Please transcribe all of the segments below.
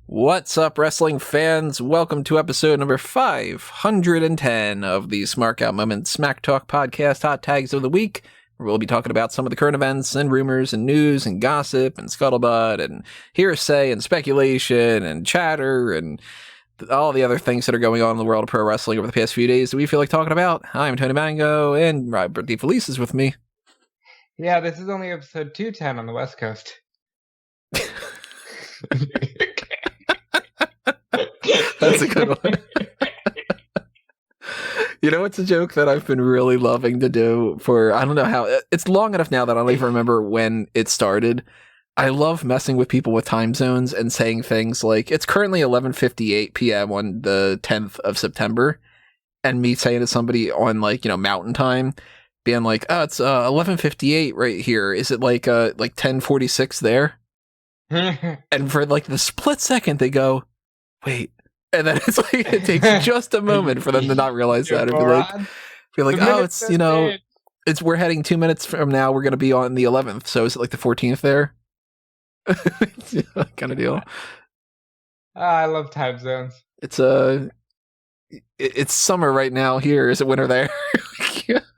What's up, wrestling fans? Welcome to episode number 510 of the Smark Out Moment Smack Talk podcast, Hot Tags of the Week, where we'll be talking about some of the current events and rumors and news and gossip and scuttlebutt and hearsay and speculation and chatter and all the other things that are going on in the world of pro wrestling over the past few days that we feel like talking about. I'm Tony Mango, and Robert DeFelice is with me. Yeah, this is only episode 210 on the West Coast. That's a good one. You know, it's a joke that I've been really loving to do for, I don't know how, it's long enough now that I don't even remember when it started. I love messing with people with time zones and saying things like, it's currently 11:58 p.m. on the 10th of September, and me saying to somebody on, like, you know, mountain time, being like, oh, it's 11:58 right here. Is it like 10:46 there? And for like the split second, they go, wait. And then it's like, it takes just a moment for them to not realize that. And be like, oh, it's, you know, it's, we're heading 2 minutes from now. We're going to be on the 11th. So is it like the 14th there? Kind of deal. I love time zones. It's summer right now here. Is it winter there?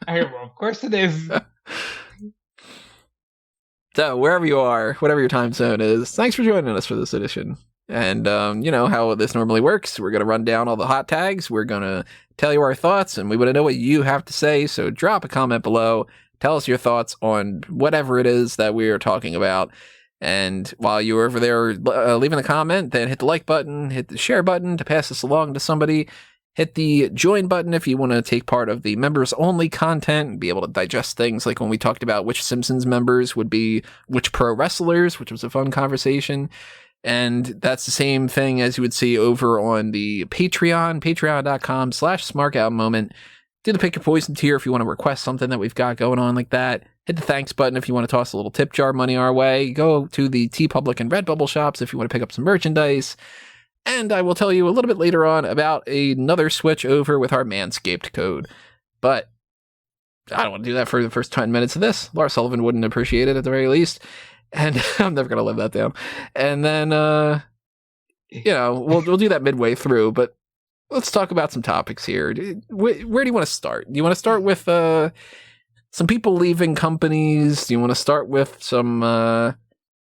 Well, of course it is. So wherever you are, whatever your time zone is, thanks for joining us for this edition. And you know how this normally works. We're going to run down all the hot tags. We're going to tell you our thoughts, and we want to know what you have to say. So drop a comment below. Tell us your thoughts on whatever it is that we are talking about. And while you're over there leaving a comment, then hit the like button, hit the share button to pass this along to somebody. Hit the join button if you want to take part of the members-only content and be able to digest things like when we talked about which Simpsons members would be which pro wrestlers, which was a fun conversation. And that's the same thing as you would see over on the Patreon, patreon.com/smarkoutmoment. Do the pick your poison tier if you want to request something that we've got going on like that. Hit the thanks button if you want to toss a little tip jar money our way. Go to the TeePublic and Redbubble shops if you want to pick up some merchandise. And I will tell you a little bit later on about another switch over with our Manscaped code. But I don't want to do that for the first 10 minutes of this. Lars Sullivan wouldn't appreciate it at the very least. And I'm never going to live that down. And then, you know, we'll do that midway through. But let's talk about some topics here. Where do you want to start? Do you want to start with some people leaving companies? Do you want to start with some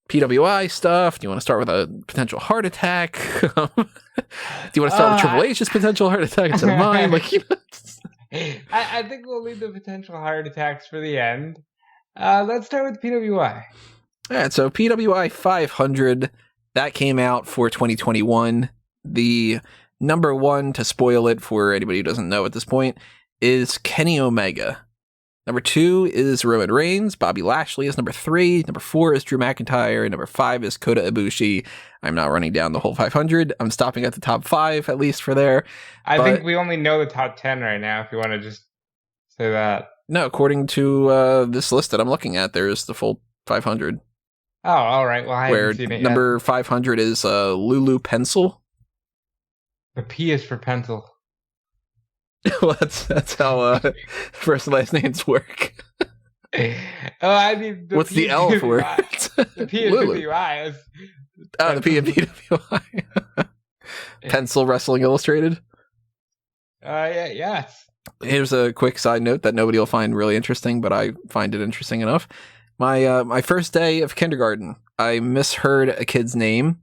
PWI stuff? Do you want to start with a potential heart attack? Do you want to start with Triple H's potential heart attack instead of mine? Like, you know, I think we'll leave the potential heart attacks for the end. Let's start with PWI. All right, so PWI 500, that came out for 2021. The number one, to spoil it for anybody who doesn't know at this point, is Kenny Omega. Number 2 is Roman Reigns. Bobby Lashley is number 3. Number 4 is Drew McIntyre. And number 5 is Kota Ibushi. I'm not running down the whole 500. I'm stopping at the top 5, at least for there. I think we only know the top 10 right now, if you want to just say that. No, according to this list that I'm looking at, there's the full 500. Oh, all right. Well, I haven't seen it yet. Number 500 is Lulu Pencil. The P is for pencil. Well, that's how first and last names work. I mean, what's the L for? The P is PWI. Oh, the P and PWI. Pencil Wrestling Illustrated. Yes. Here's a quick side note that nobody will find really interesting, but I find it interesting enough. My first day of kindergarten, I misheard a kid's name,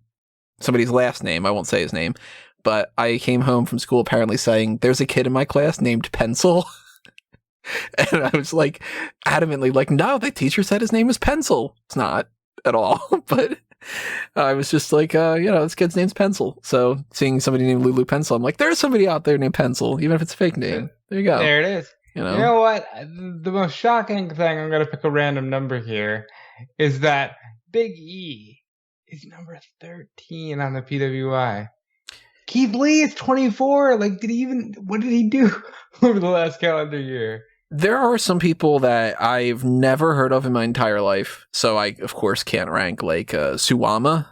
somebody's last name. I won't say his name, but I came home from school apparently saying, "There's a kid in my class named Pencil," and I was like, adamantly like, "No, the teacher said his name was Pencil." It's not at all, but I was just like, you know, this kid's name's Pencil. So seeing somebody named Lulu Pencil, I'm like, there's somebody out there named Pencil, even if it's a fake name. There you go. There it is. You know what? The most shocking thing, I'm going to pick a random number here, is that Big E is number 13 on the PWI. Keith Lee is 24. Like, what did he do over the last calendar year? There are some people that I've never heard of in my entire life, so I, of course, can't rank, like Suwama,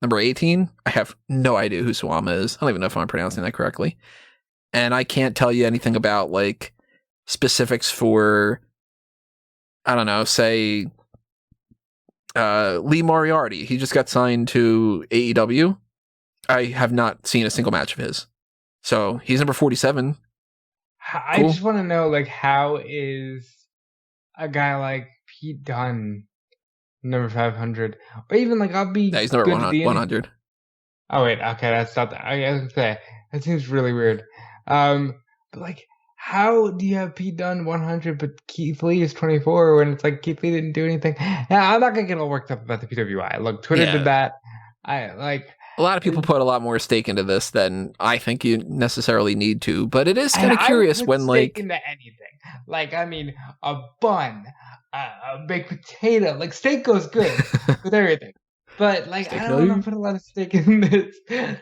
number 18. I have no idea who Suwama is. I don't even know if I'm pronouncing that correctly. And I can't tell you anything about, like, specifics for, I don't know, say, Lee Moriarty, he just got signed to AEW. I have not seen a single match of his. So he's number 47. I just want to know, like, how is a guy like Pete Dunne number 500? Or even, like, I'll be... Yeah, he's number 100. Oh, wait, okay, that's not that. I was going to say, that seems really weird. But, like, how do you have Pete Dunne 100, but Keith Lee is 24 when it's like Keith Lee didn't do anything? Now, I'm not going to get all worked up about the PWI. Look, Twitter did that. A lot of people put a lot more stake into this than I think you necessarily need to, but it is kind of curious when, like... into anything. Like, I mean, a bun, a baked potato. Like, steak goes good with everything. But, like, steak I don't want to put a lot of stake in this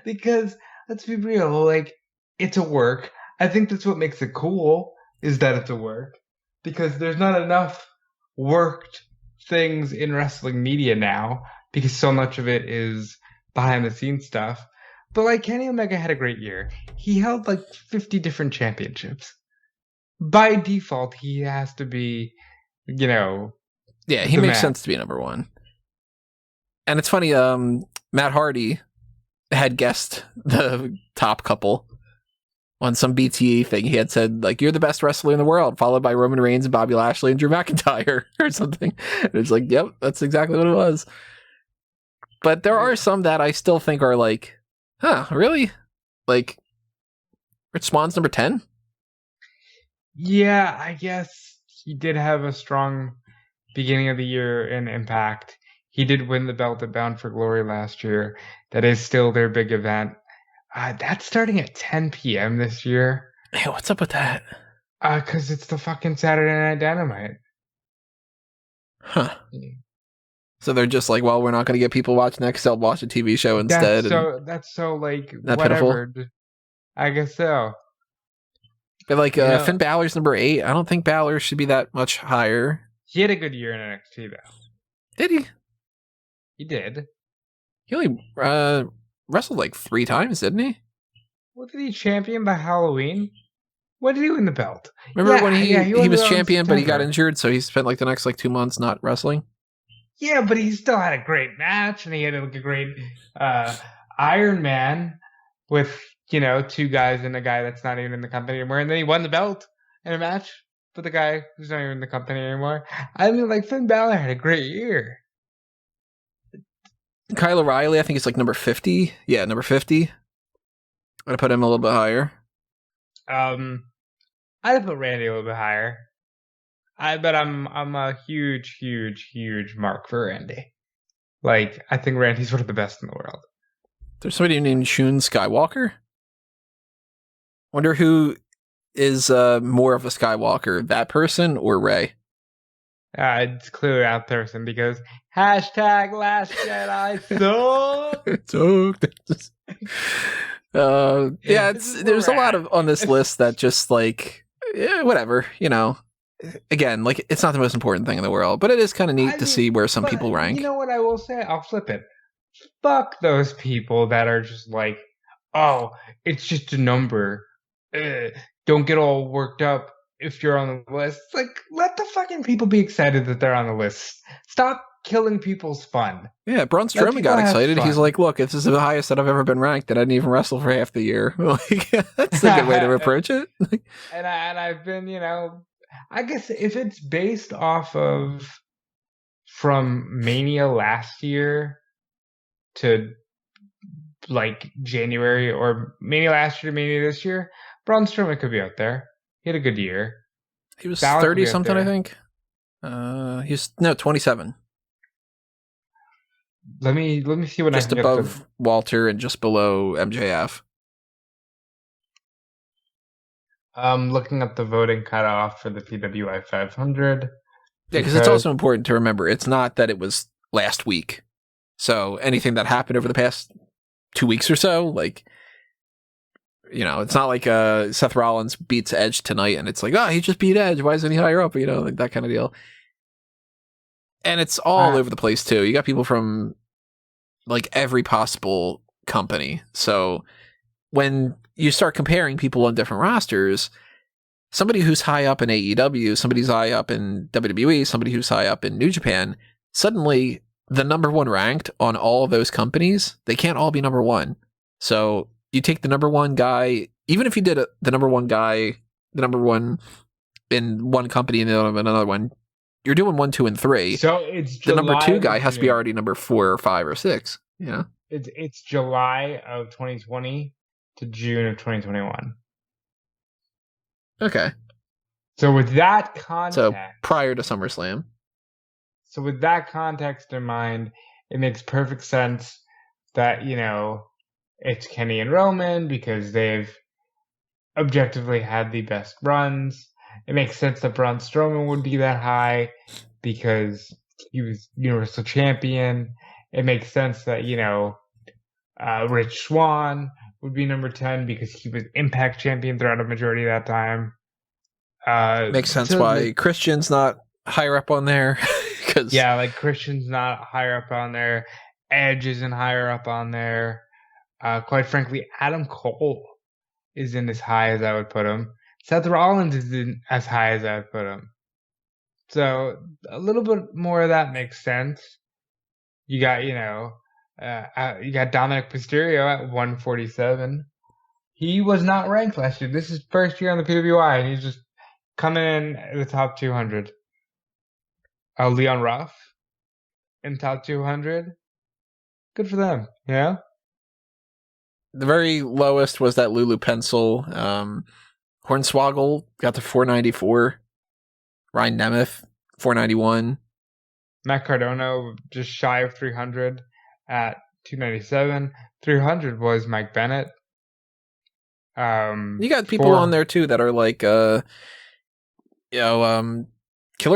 because, let's be real, like, it's a work. I think that's what makes it cool, is that it's a work. Because there's not enough worked things in wrestling media now, because so much of it is behind the scenes stuff. But, like, Kenny Omega had a great year. He held, like, 50 different championships. By default, he has to be, you know... Yeah, he makes sense to be number one. And it's funny, Matt Hardy had guessed the top couple on some BTE thing. He had said, like, you're the best wrestler in the world, followed by Roman Reigns and Bobby Lashley and Drew McIntyre or something. And it's like, yep, that's exactly what it was. But there are some that I still think are like, huh, really? Like, Rich Swann's number 10? Yeah, I guess he did have a strong beginning of the year in Impact. He did win the belt at Bound for Glory last year. That is still their big event. That's starting at 10 p.m. this year. Hey, what's up with that? Because it's the fucking Saturday Night Dynamite. Huh. So they're just like, well, we're not going to get people watching that because they'll watch a TV show instead. That's so like, that whatever. Pitiful? I guess so. But like, Finn Balor's number 8. I don't think Balor should be that much higher. He had a good year in NXT, though. Did he? He did. He only wrestled like 3 times, didn't he? What, did he champion by Halloween? When did he win the belt? Remember when he was champion, but he got injured, so he spent like the next like 2 months not wrestling? Yeah, but he still had a great match, and he had like a great Iron Man with, you know, 2 guys and a guy that's not even in the company anymore, and then he won the belt in a match with a guy who's not even in the company anymore. I mean, like, Finn Balor had a great year. Kyle O'Reilly, I think he's like number 50. Yeah, number 50. I'm gonna put him a little bit higher. I'd put Randy a little bit higher. But I'm a huge mark for Randy. Like, I think Randy's one of the best in the world. There's somebody named Shun Skywalker. Wonder who is more of a Skywalker, that person or Rey? It's clearly that person because hashtag Last Jedi sucked. Yeah, there's a lot of on this list that just like, yeah, whatever, you know. Again, like, it's not the most important thing in the world, but it is kind of neat to see where some people rank. You know what I will say? I'll flip it. Fuck those people that are just like, oh, it's just a number. Don't get all worked up if you're on the list. It's like, let the fucking people be excited that they're on the list. Stop killing people's fun. Yeah, Braun Strowman got excited. He's like, look, if this is the highest that I've ever been ranked, and I didn't even wrestle for half the year. Like, that's a good way to approach it. and I've been, you know, I guess if it's based off of from Mania last year to like January, or Mania last year to Mania this year, Braun Strowman could be out there. He had a good year. He was 30 something, I think. He's 27. Let me see what just above Walter and just below MJF. Looking up the voting cutoff for the PWI 500. Yeah, because it's also important to remember it's not that it was last week. So anything that happened over the past 2 weeks or so, like, you know, it's not like Seth Rollins beats Edge tonight and it's like, oh, he just beat Edge. Why isn't he higher up? You know, like that kind of deal. And it's all over the place too. You got people from like every possible company. So when you start comparing people on different rosters, somebody who's high up in AEW, somebody's high up in WWE, somebody who's high up in New Japan, suddenly the number one ranked on all of those companies, they can't all be number one. So you take the number one guy, even if you did the number one guy, the number one in one company and another one, you're doing 1, 2, and 3. So it's the number July 2 guy has to be June. already number 4 or 5 or 6. Yeah. It's July of 2020 to June of 2021. Okay. So with that context, So prior to SummerSlam. So with that context in mind, it makes perfect sense that, you know, it's Kenny and Roman because they've objectively had the best runs. It makes sense that Braun Strowman would be that high because he was Universal Champion. It makes sense that, you know, Rich Swann would be number 10 because he was Impact Champion throughout a majority of that time. Makes sense why Christian's not higher up on there. Yeah, like Christian's not higher up on there. Edge isn't higher up on there. Quite frankly, Adam Cole isn't as high as I would put him. Seth Rollins isn't as high as I would put him. So a little bit more of that makes sense. You got, you know, you got Dominic Mysterio at 147. He was not ranked last year. This is his first year on the PWI, and he's just coming in at the top 200. Leon Ruff in top 200. Good for them, yeah. The very lowest was that Lulu Pencil. Hornswoggle got to 494. Ryan Nemeth, 491. Matt Cardona just shy of 300 at 297. 300 was Mike Bennett. You got people on there too that are like, Killer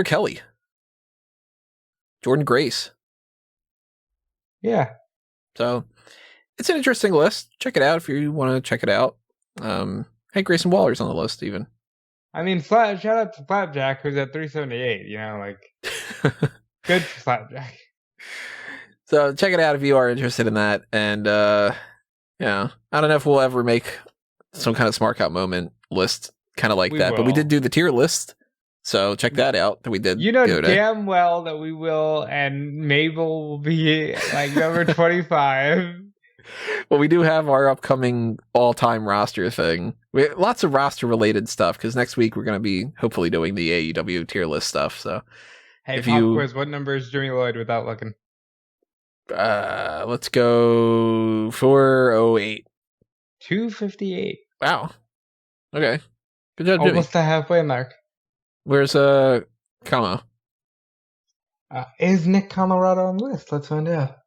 Kelly, Jordan Grace. Yeah. So it's an interesting list. Check it out if you want to check it out. Hey, Grayson Waller's on the list even. I mean, shout out to Flapjack, who's at 378. You know, like, good for Flapjack. So check it out if you are interested in that. And yeah, I don't know if we'll ever make some kind of Smark Out moment list kind of like that, but we did do the tier list. So check that out. That we did. You know damn well that we will, and Mabel will be like number 25. Well, we do have our upcoming all-time roster thing. We lots of roster-related stuff because next week we're going to be hopefully doing the AEW tier list stuff. So, hey, pop quiz, what number is Jimmy Lloyd without looking? Let's go 408. 258. Wow. Okay. Good job, Jimmy. Almost the halfway mark. Where's Kamo? Is Nick Colorado on the list? Let's find out.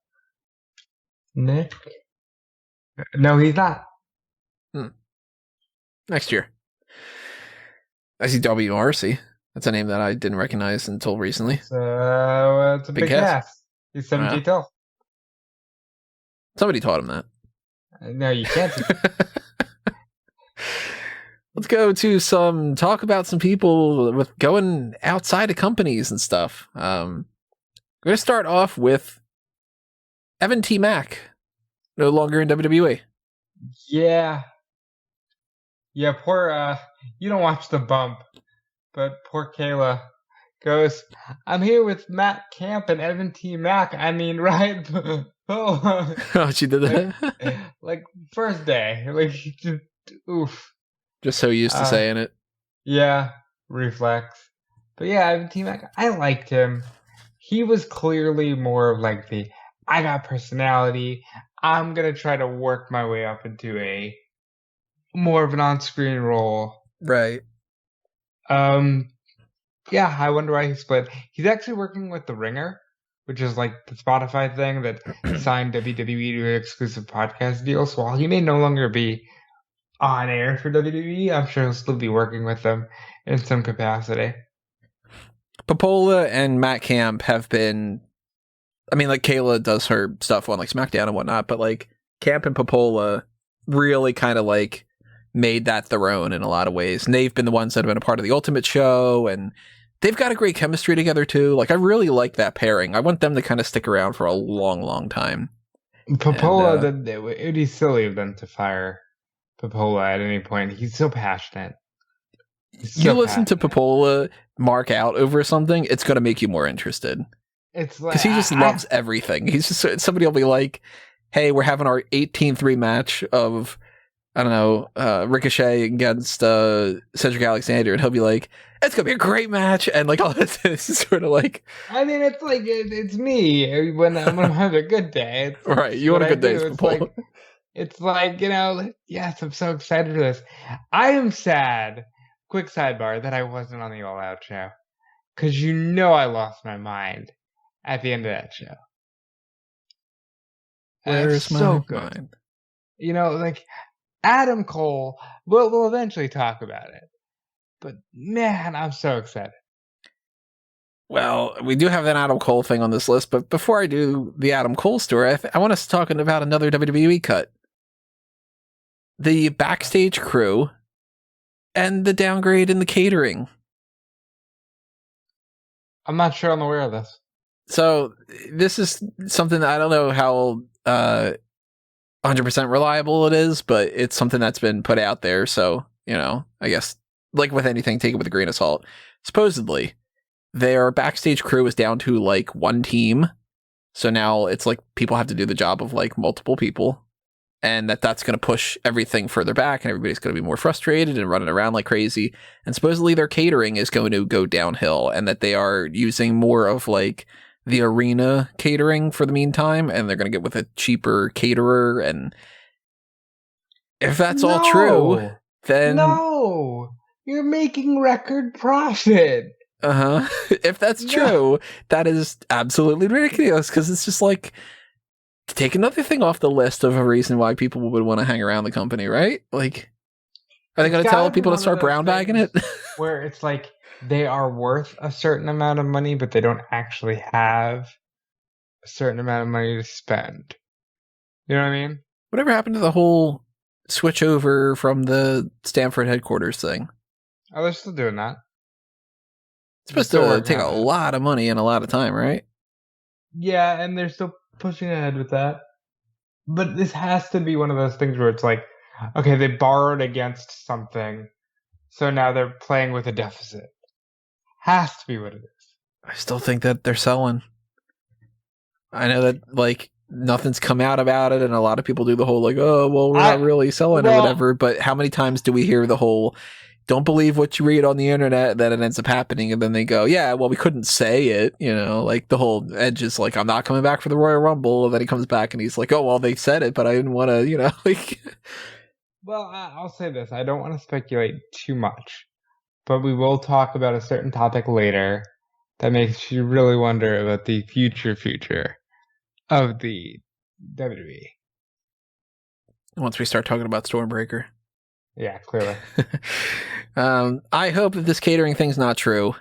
Nick? No, he's not. Next year. I see WRC. That's a name that I didn't recognize until recently. So it's a big cast. He's 7 feet tall. Somebody taught him that. No, you can't. Let's go to talk about some people with going outside of companies and stuff. We're going to start off with Evan T. Mack, no longer in WWE. Yeah. Yeah, poor, you don't watch The Bump, but poor Kayla goes, I'm here with Matt Camp and Evan T. Mack. I mean, right? Oh, she did that? Like, first day. Like, just, oof. Just so used to saying it. Yeah, reflex. But yeah, Evan T. Mack, I liked him. He was clearly more of like the, I got personality. I'm going to try to work my way up into a more of an on-screen role. Right. Yeah, I wonder why he split. He's actually working with The Ringer, which is like the Spotify thing that signed WWE to an exclusive podcast deal. So while he may no longer be on air for WWE, I'm sure he'll still be working with them in some capacity. Popola and Matt Camp have been, I mean, like Kayla does her stuff on like SmackDown and whatnot, but like Camp and Popola really kind of like made that their own in a lot of ways. And they've been the ones that have been a part of the Ultimate Show, and they've got a great chemistry together too. Like I really like that pairing. I want them to kind of stick around for a long, long time. Popola, it would be silly of them to fire Popola at any point. He's so passionate. You listen to Popola mark out over something, it's going to make you more interested. It's like because he just loves everything. He's just somebody will be like, "Hey, we're having our 18th rematch of I don't know Ricochet against Cedric Alexander," and he'll be like, "It's gonna be a great match," and like all this is sort of like. I mean, it's like it's me when I'm having a good day. It's right, you want a good day, it's like yes, I'm so excited for this. I am sad. Quick sidebar that I wasn't on the All Out show because I lost my mind at the end of that show. Where's my mind? Like Adam Cole. We'll eventually talk about it, but man, I'm so excited. Well, we do have that Adam Cole thing on this list, but before I do the Adam Cole story, I want us talking about another WWE cut. The backstage crew and the downgrade in the catering. I'm not sure I'm aware of this. So this is something that I don't know how 100% reliable it is, but it's something that's been put out there. So, I guess like with anything, take it with a grain of salt. Supposedly, their backstage crew is down to like one team. So now it's like people have to do the job of like multiple people. And that's going to push everything further back, and everybody's going to be more frustrated and running around like crazy. And supposedly their catering is going to go downhill, and that they are using more of like the arena catering for the meantime, and they're going to get with a cheaper caterer. And if that's all true, then no, you're making record profit. If that's true, that is absolutely ridiculous, because it's just like, take another thing off the list of a reason why people would want to hang around the company, right? Like, are they going to tell people to start brown bagging it? Where it's like they are worth a certain amount of money, but they don't actually have a certain amount of money to spend. You know what I mean? Whatever happened to the whole switch over from the Stanford headquarters thing? Oh, they're still doing that. It's supposed to take a lot of money and a lot of time, right? Yeah, and they're still pushing ahead with that. But this has to be one of those things where it's like, okay, they borrowed against something, so now they're playing with a deficit. Has to be what it is. I still think that they're selling. I know that like nothing's come out about it, and a lot of people do the whole like, oh, well, we're not really selling or whatever. But how many times do we hear the whole, don't believe what you read on the internet, that it ends up happening, and then they go, yeah, well, we couldn't say it, like the whole Edge is like, I'm not coming back for the Royal Rumble, and then he comes back and he's like, oh, well, they said it, but I didn't want to, like. Well, I'll say this, I don't want to speculate too much, but we will talk about a certain topic later that makes you really wonder about the future of the WWE. Once we start talking about Stormbreaker. Yeah, clearly. I hope that this catering thing's not true,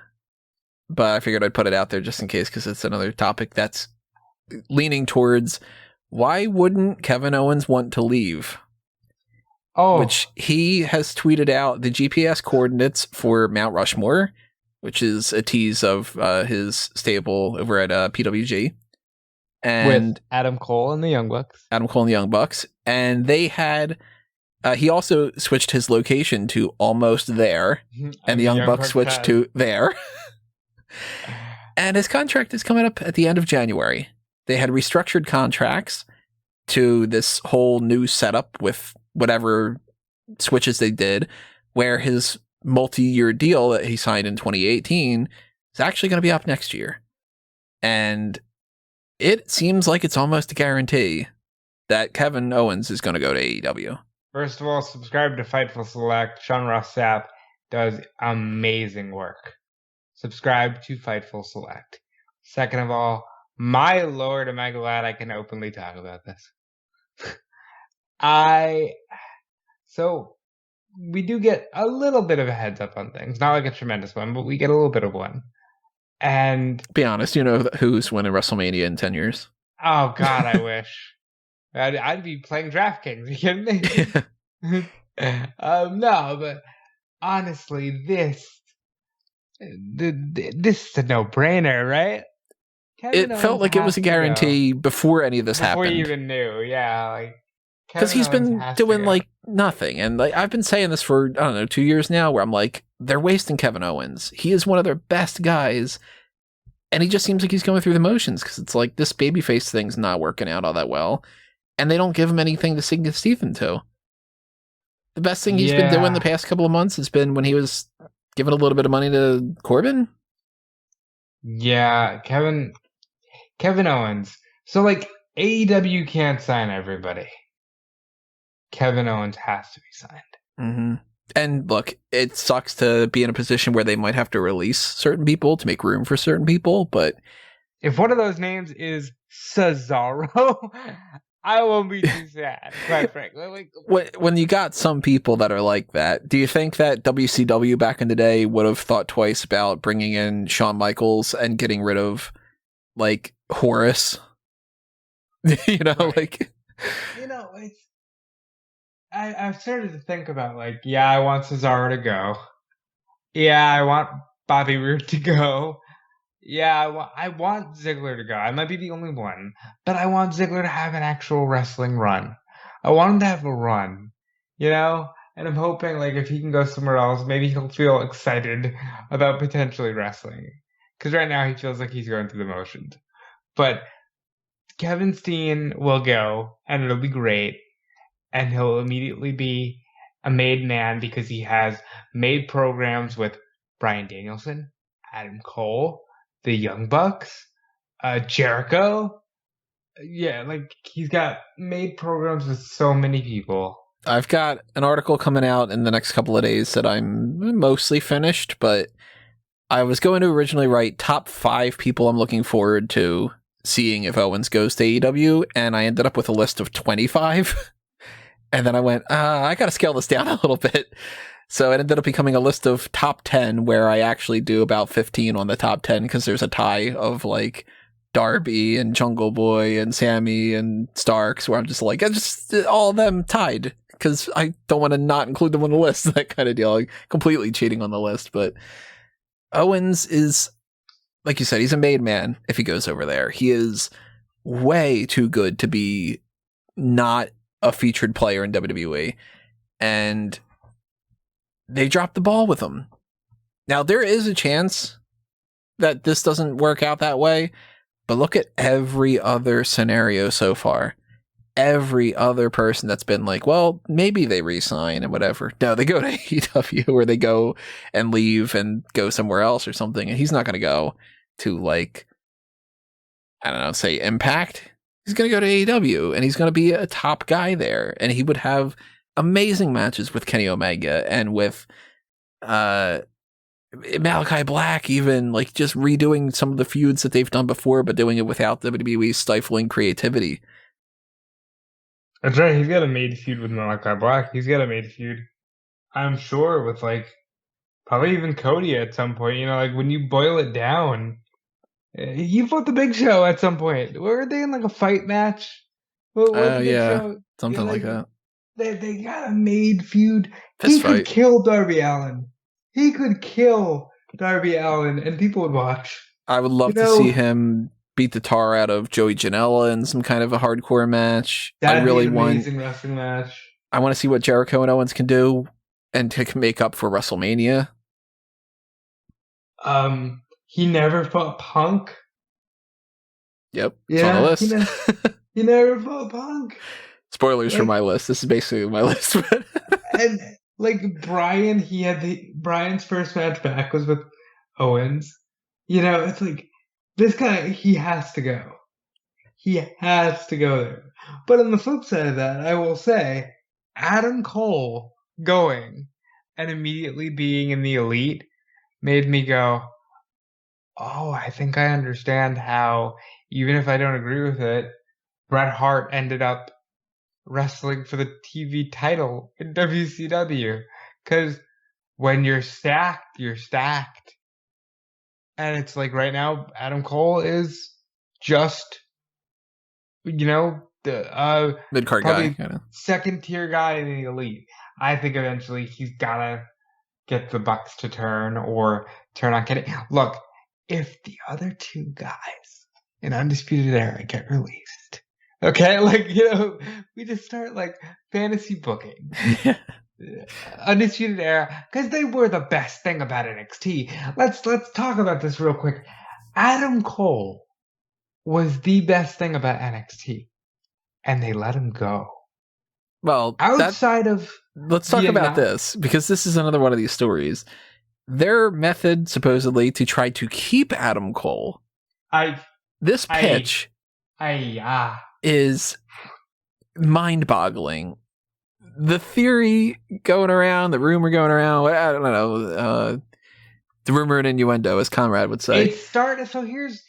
but I figured I'd put it out there just in case, because it's another topic that's leaning towards, why wouldn't Kevin Owens want to leave? Oh. Which he has tweeted out the GPS coordinates for Mount Rushmore, which is a tease of his stable over at PWG. And with Adam Cole and the Young Bucks. And they had... he also switched his location to almost there, and the Young Bucks switched to there. And his contract is coming up at the end of January. They had restructured contracts to this whole new setup with whatever switches they did, where his multi-year deal that he signed in 2018 is actually going to be up next year. And it seems like it's almost a guarantee that Kevin Owens is going to go to AEW. First of all, subscribe to Fightful Select. Sean Ross Sapp does amazing work. Subscribe to Fightful Select. Second of all, my lord, am I glad I can openly talk about this. So we do get a little bit of a heads up on things. Not like a tremendous one, but we get a little bit of one. And be honest, who's winning WrestleMania in 10 years? Oh God, I wish. I'd be playing DraftKings. Are you kidding me? No, but honestly, this is a no-brainer, right? It felt like it was a guarantee before any of this happened. Before you even knew, yeah. Like, because he's been doing like nothing, and like I've been saying this for 2 years now, where I'm like, they're wasting Kevin Owens. He is one of their best guys, And he just seems like he's going through the motions because it's like this babyface thing's not working out all that well. And they don't give him anything to sink his teeth into. The best thing he's been doing the past couple of months has been when he was giving a little bit of money to Corbin. Yeah, Kevin Owens. So, like, AEW can't sign everybody. Kevin Owens has to be signed. Mm-hmm. And look, it sucks to be in a position where they might have to release certain people to make room for certain people, but if one of those names is Cesaro, I won't be too sad, quite frankly. When you got some people that are like that, do you think that WCW back in the day would have thought twice about bringing in Shawn Michaels and getting rid of, like, Horace? You know, right. like... You know, it's... I've started to think about, like, yeah, I want Cesaro to go. Yeah, I want Bobby Roode to go. Yeah, I want Ziggler to go. I might be the only one, but I want Ziggler to have an actual wrestling run. I want him to have a run, you know? And I'm hoping, like, if he can go somewhere else, maybe he'll feel excited about potentially wrestling. Because right now he feels like he's going through the motions. But Kevin Steen will go, and it'll be great. And he'll immediately be a made man because he has made programs with Bryan Danielson, Adam Cole, the Young Bucks, Jericho. Yeah, like, he's got made programs with so many people. I've got an article coming out in the next couple of days that I'm mostly finished, but I was going to originally write top 5 people I'm looking forward to seeing if Owens goes to AEW, and I ended up with a list of 25. And then I went, I got to scale this down a little bit. So it ended up becoming a list of top 10 where I actually do about 15 on the top 10 because there's a tie of, like, Darby and Jungle Boy and Sammy and Starks where I'm just like, just all of them tied because I don't want to not include them on the list. That kind of deal. Like, completely cheating on the list. But Owens is, like you said, he's a made man if he goes over there. He is way too good to be not a featured player in WWE. And they dropped the ball with him. Now, there is a chance that this doesn't work out that way, but look at every other scenario so far. Every other person that's been like, well, maybe they re-sign and whatever. No, they go to AEW or they go and leave and go somewhere else or something, and he's not going to go to, like, I don't know, say Impact. He's going to go to AEW, and he's going to be a top guy there, and he would have amazing matches with Kenny Omega and with Malachi Black, even, like, just redoing some of the feuds that they've done before, but doing it without WWE stifling creativity. That's right. He's got a made feud with Malachi Black. He's got a made feud, I'm sure, with, like, probably even Cody at some point. You know, like, when you boil it down, he fought the Big Show at some point. Were they in, like, a fight match? Yeah, something like that. They got a made feud. Fist he fight. Could kill Darby Allin. He could kill Darby Allin, and people would watch. I would love to see him beat the tar out of Joey Janela in some kind of a hardcore match. That'd be an amazing wrestling match. I want to see what Jericho and Owens can do and to make up for WrestleMania. He never fought Punk. Yep, it's on the list. He never fought Punk. Spoilers for my list. This is basically my list. And, like, Brian, Brian's first match back was with Owens. You know, it's like, this guy, he has to go. He has to go there. But on the flip side of that, I will say, Adam Cole going and immediately being in the Elite made me go, oh, I think I understand how, even if I don't agree with it, Bret Hart ended up wrestling for the TV title in WCW. Because when you're stacked, you're stacked. And it's like right now, Adam Cole is just, you know, the mid-card guy, second tier guy in the Elite. I think eventually he's gotta get the Bucks to turn or turn on Kenny. Look, if the other two guys in Undisputed Era get released, okay, like, you know, we just start, like, fantasy booking. Undisputed Era, because they were the best thing about NXT. Let's talk about this real quick. Adam Cole was the best thing about NXT, and they let him go. Well, outside of let's talk about this, because this is another one of these stories. Their method, supposedly, to try to keep Adam Cole, this pitch is mind-boggling. The theory going around, the rumor going around, I don't know, the rumor and innuendo, as Conrad would say. So here's,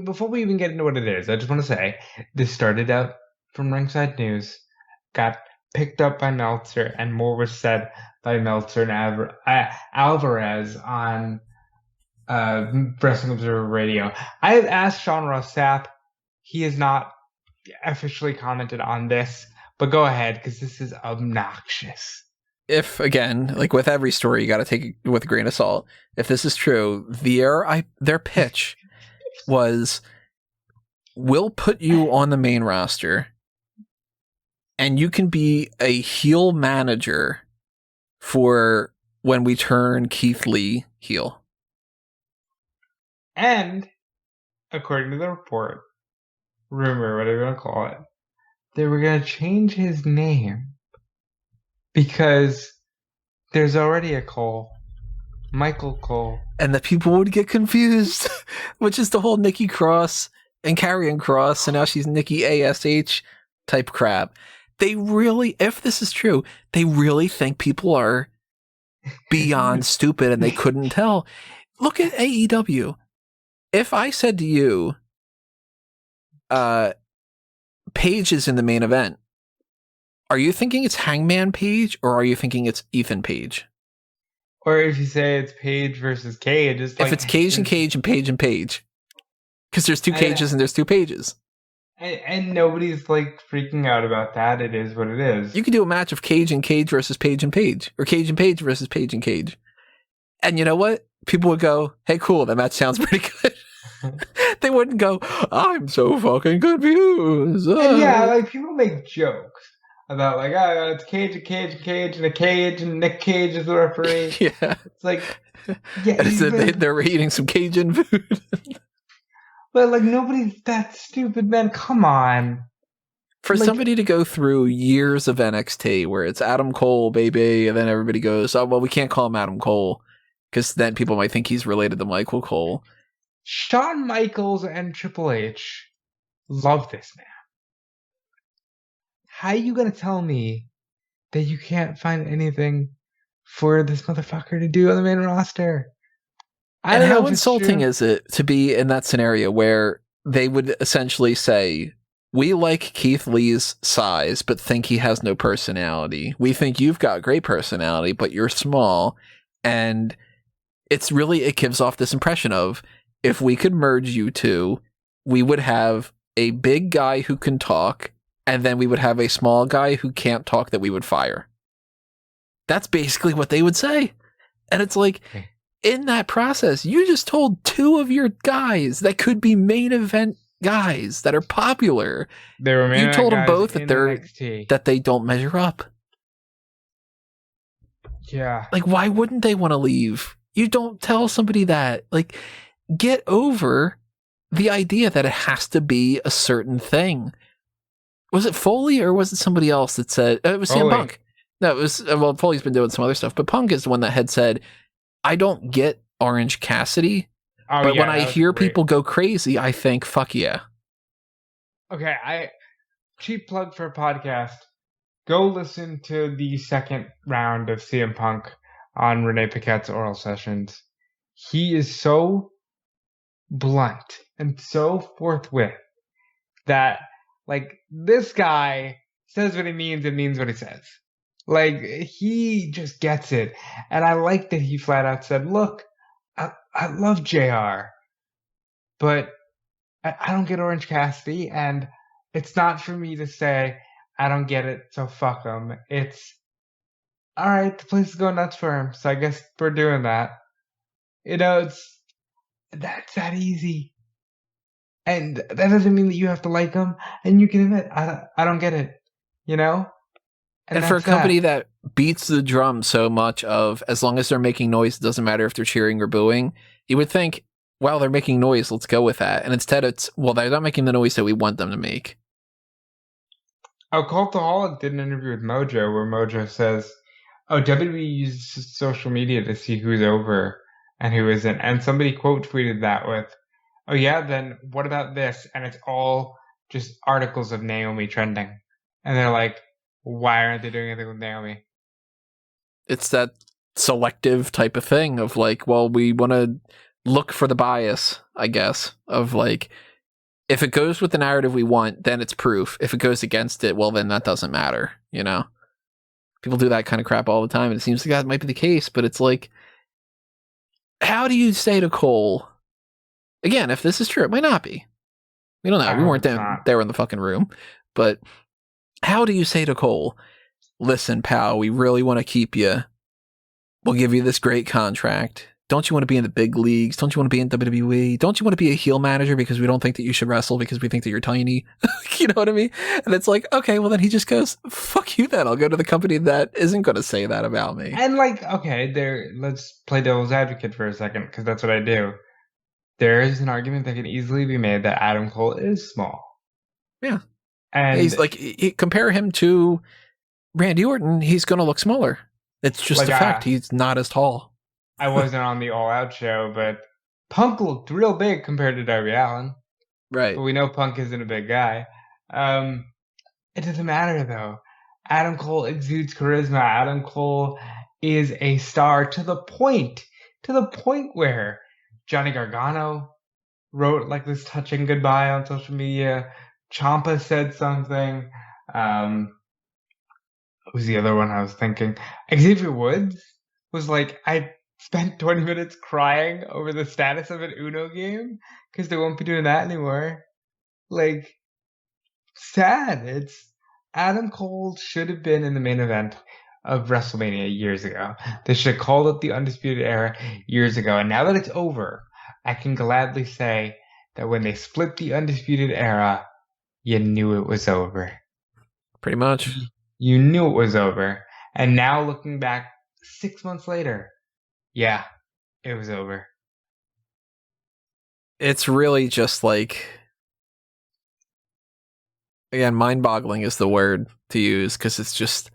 before we even get into what it is, I just want to say, this started out from Ringside News, got picked up by Meltzer, and more was said by Meltzer and Alvarez on Wrestling Observer Radio. I have asked Sean Ross Sapp. He has not officially commented on this, but go ahead, because this is obnoxious. If, again, like with every story, you got to take it with a grain of salt. If this is true, their pitch was, we'll put you on the main roster, and you can be a heel manager for when we turn Keith Lee heel. And, according to the report, rumor, whatever you want to call it, they were going to change his name because there's already a Cole, Michael Cole. And the people would get confused, which is the whole Nikki Cross and Karrion Cross, and now she's Nikki ASH type crap. They really, if this is true, they really think people are beyond stupid and they couldn't tell. Look at AEW. If I said to you, Paige is in the main event, are you thinking it's Hangman Page, or are you thinking it's Ethan Page? Or if you say it's Page versus Cage, it's like, if it's Cage and Cage and Page and Page, because there's two Cages and there's two Pages. And nobody's like freaking out about that. It is what it is. You could do a match of Cage and Cage versus Page and Page, or Cage and Page versus Page and Cage. And you know what? People would go, hey, cool, that match sounds pretty good. They wouldn't go, I'm so fucking confused. And yeah, like people make jokes about like, oh, it's Cage and Cage and Cage and a Cage and Nick Cage is the referee. Yeah. It's like, yeah. They're eating some Cajun food. But like nobody's that stupid, man. Come on. For somebody to go through years of NXT where it's Adam Cole, baby, and then everybody goes, oh, well, we can't call him Adam Cole because then people might think he's related to Michael Cole. Shawn Michaels and Triple H love this man. How are you going to tell me that you can't find anything for this motherfucker to do on the main roster? And how insulting is it to be in that scenario where they would essentially say, we like Keith Lee's size, but think he has no personality. We think you've got great personality, but you're small. And it gives off this impression of, if we could merge you two, we would have a big guy who can talk, and then we would have a small guy who can't talk that we would fire. That's basically what they would say. And it's like, in that process, you just told two of your guys that could be main event guys that are popular. They were main you told them both that that they don't measure up. Yeah. Like, why wouldn't they want to leave? You don't tell somebody that. Like, get over the idea that it has to be a certain thing. Was it Foley or was it somebody else that said it was CM Punk? No, it was, well, Foley's been doing some other stuff, but Punk is the one that had said, I don't get Orange Cassidy, but when I hear people go crazy, I think, fuck yeah. Okay, cheap plug for a podcast. Go listen to the second round of CM Punk on Renee Paquette's Oral Sessions. He is so blunt and so forthwith that, like, this guy says what he means and means what he says. Like, he just gets it. And I like that he flat out said, look, I love JR, but I don't get Orange Cassidy, and it's not for me to say I don't get it, so fuck him. It's, all right, the place is going nuts for him, so I guess we're doing that. You know, that's that easy. And that doesn't mean that you have to like him, and you can admit, I don't get it, you know? And for a company that beats the drum so much of, as long as they're making noise, it doesn't matter if they're cheering or booing, you would think well, they're making noise, let's go with that. And instead it's, well, they're not making the noise that we want them to make. Oh, Cultaholic did an interview with Mojo where Mojo says, oh, WWE uses social media to see who's over and who isn't. And somebody quote tweeted that with, oh yeah, then what about this? And it's all just articles of Naomi trending. And they're like, why aren't they doing anything with Naomi? It's that selective type of thing of like, well, we want to look for the bias, I guess, of like, if it goes with the narrative we want, then it's proof. If it goes against it, well, then that doesn't matter, you know? People do that kind of crap all the time, and it seems like that might be the case, but it's like, how do you say to Cole, again, if this is true, it might not be. We don't know. We weren't there in the fucking room, but how do you say to Cole, listen, pal, we really want to keep you. We'll give you this great contract. Don't you want to be in the big leagues? Don't you want to be in WWE? Don't you want to be a heel manager because we don't think that you should wrestle because we think that you're tiny? You know what I mean? And it's like, okay, well then he just goes, fuck you then. I'll go to the company that isn't going to say that about me. And like, okay, let's play devil's advocate for a second because that's what I do. There is an argument that can easily be made that Adam Cole is small. Yeah. And he's like, compare him to Randy Orton, he's going to look smaller. It's just a fact. He's not as tall. I wasn't on the All Out show, but Punk looked real big compared to Darby Allin. Right. But we know Punk isn't a big guy. It doesn't matter, though. Adam Cole exudes charisma. Adam Cole is a star to the point where Johnny Gargano wrote like this touching goodbye on social media. Ciampa said something. What was the other one I was thinking? Xavier Woods was like, I spent 20 minutes crying over the status of an Uno game because they won't be doing that anymore. Like, sad. It's Adam Cole should have been in the main event of WrestleMania years ago. They should have called it the Undisputed Era years ago. And now that it's over, I can gladly say that when they split the Undisputed Era, you knew it was over. Pretty much. You knew it was over. And now looking back 6 months later, yeah, it was over. It's really just like, again, mind-boggling is the word to use because it's just,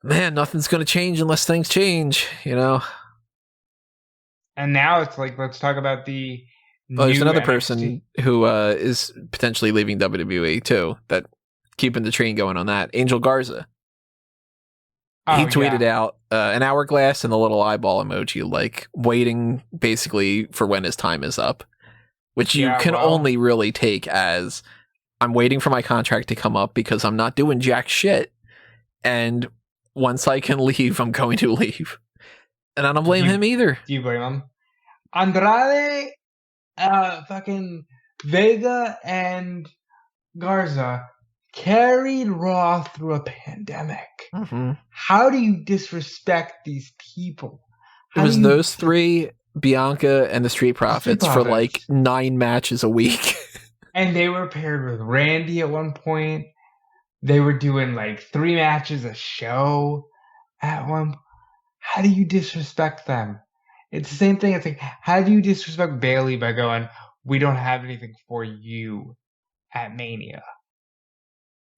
man, nothing's going to change unless things change, you know? And now it's like, let's talk about the there's another NXT person who is potentially leaving WWE too, that keeping the train going on that. Angel Garza. He tweeted out an hourglass and a little eyeball emoji, like waiting basically for when his time is up, which you can only really take as I'm waiting for my contract to come up because I'm not doing jack shit. And once I can leave, I'm going to leave. And I don't blame him either. Do you blame him? Andrade, fucking Vega, and Garza carried Raw through a pandemic. Mm-hmm. How do you disrespect these people? It was those three, Bianca, and the Street Profits for like 9 matches a week. And they were paired with Randy at one point. They were doing like 3 matches a show at one. How do you disrespect them? It's the same thing. It's like, how do you disrespect Bayley by going, we don't have anything for you at Mania?